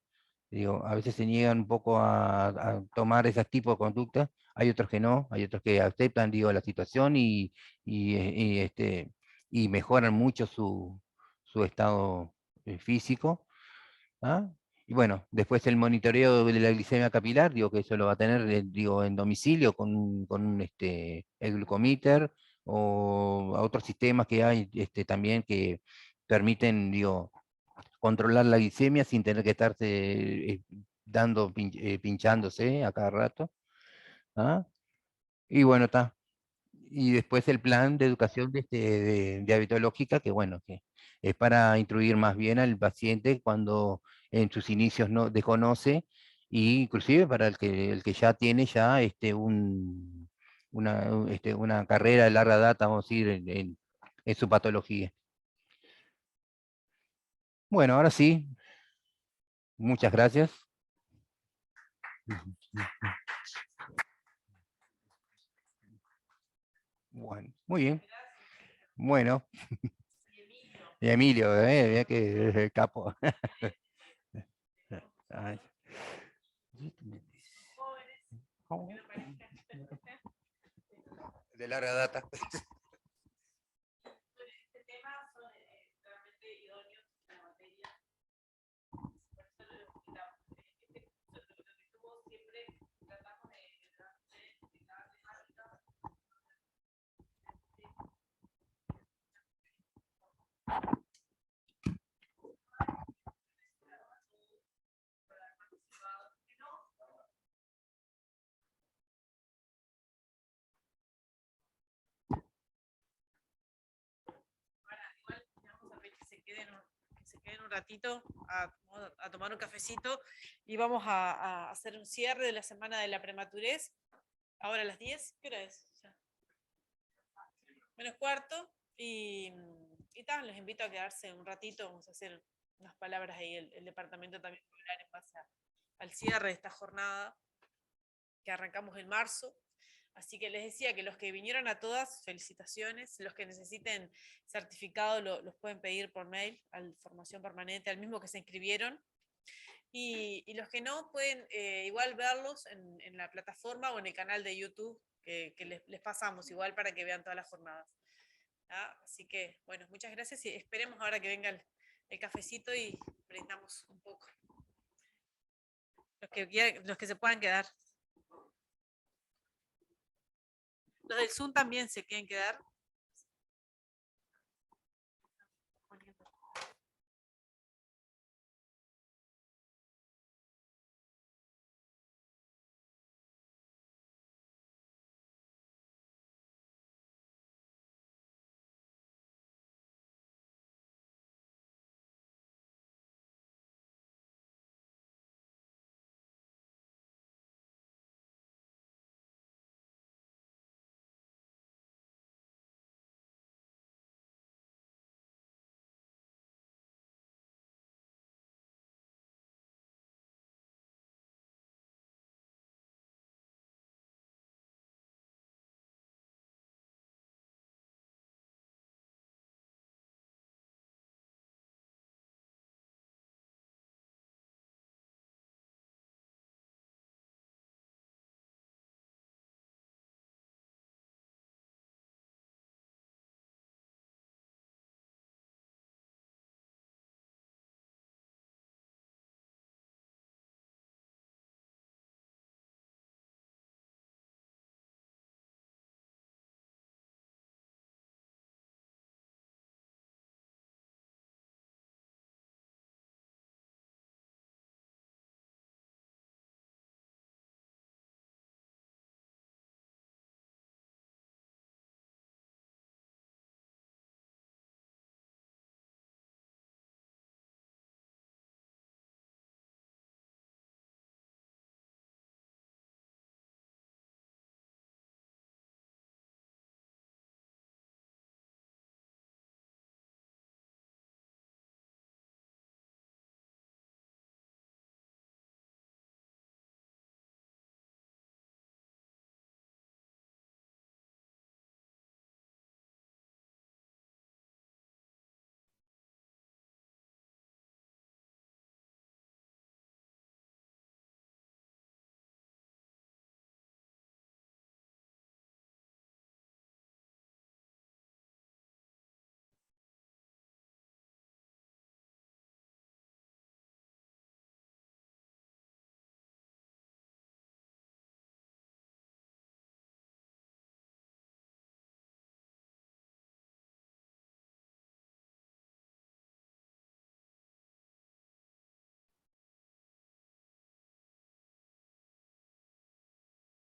digo, a veces se niegan un poco a tomar ese tipo de conductas, hay otros que no, hay otros que aceptan, digo, la situación y mejoran mucho su estado físico. ¿Ah? Y bueno, después el monitoreo de la glicemia capilar, digo que eso lo va a tener, digo, en domicilio el glucomíter o a otros sistemas que hay también que permiten, digo, controlar la glicemia sin tener que estarse pinchándose a cada rato. ¿Ah? Y bueno, está. Y después el plan de educación diabetológica, que bueno, que es para instruir más bien al paciente cuando en sus inicios no desconoce, y inclusive para el que ya tiene ya una carrera de larga data, vamos a decir, en su patología. Bueno, ahora sí, muchas gracias. Bueno, muy bien. Bueno. Y Emilio, mira que es el capo. Ay. De larga data. Que se queden un ratito a tomar un cafecito y vamos a hacer un cierre de la semana de la prematurez. Ahora a las 10, ¿qué hora es? Ya. Menos cuarto. Y tal, los invito a quedarse un ratito, vamos a hacer unas palabras ahí, el departamento también va a hablar en base al cierre de esta jornada que arrancamos en marzo. Así que les decía que los que vinieron a todas, felicitaciones. Los que necesiten certificado los pueden pedir por mail al Formación Permanente, al mismo que se inscribieron. Y los que no, pueden igual verlos en la plataforma o en el canal de YouTube que les pasamos igual para que vean todas las jornadas. ¿Ah? Así que, bueno, muchas gracias y esperemos ahora que venga el cafecito y brindamos un poco. Los que se puedan quedar. Los del Zoom también se quieren quedar.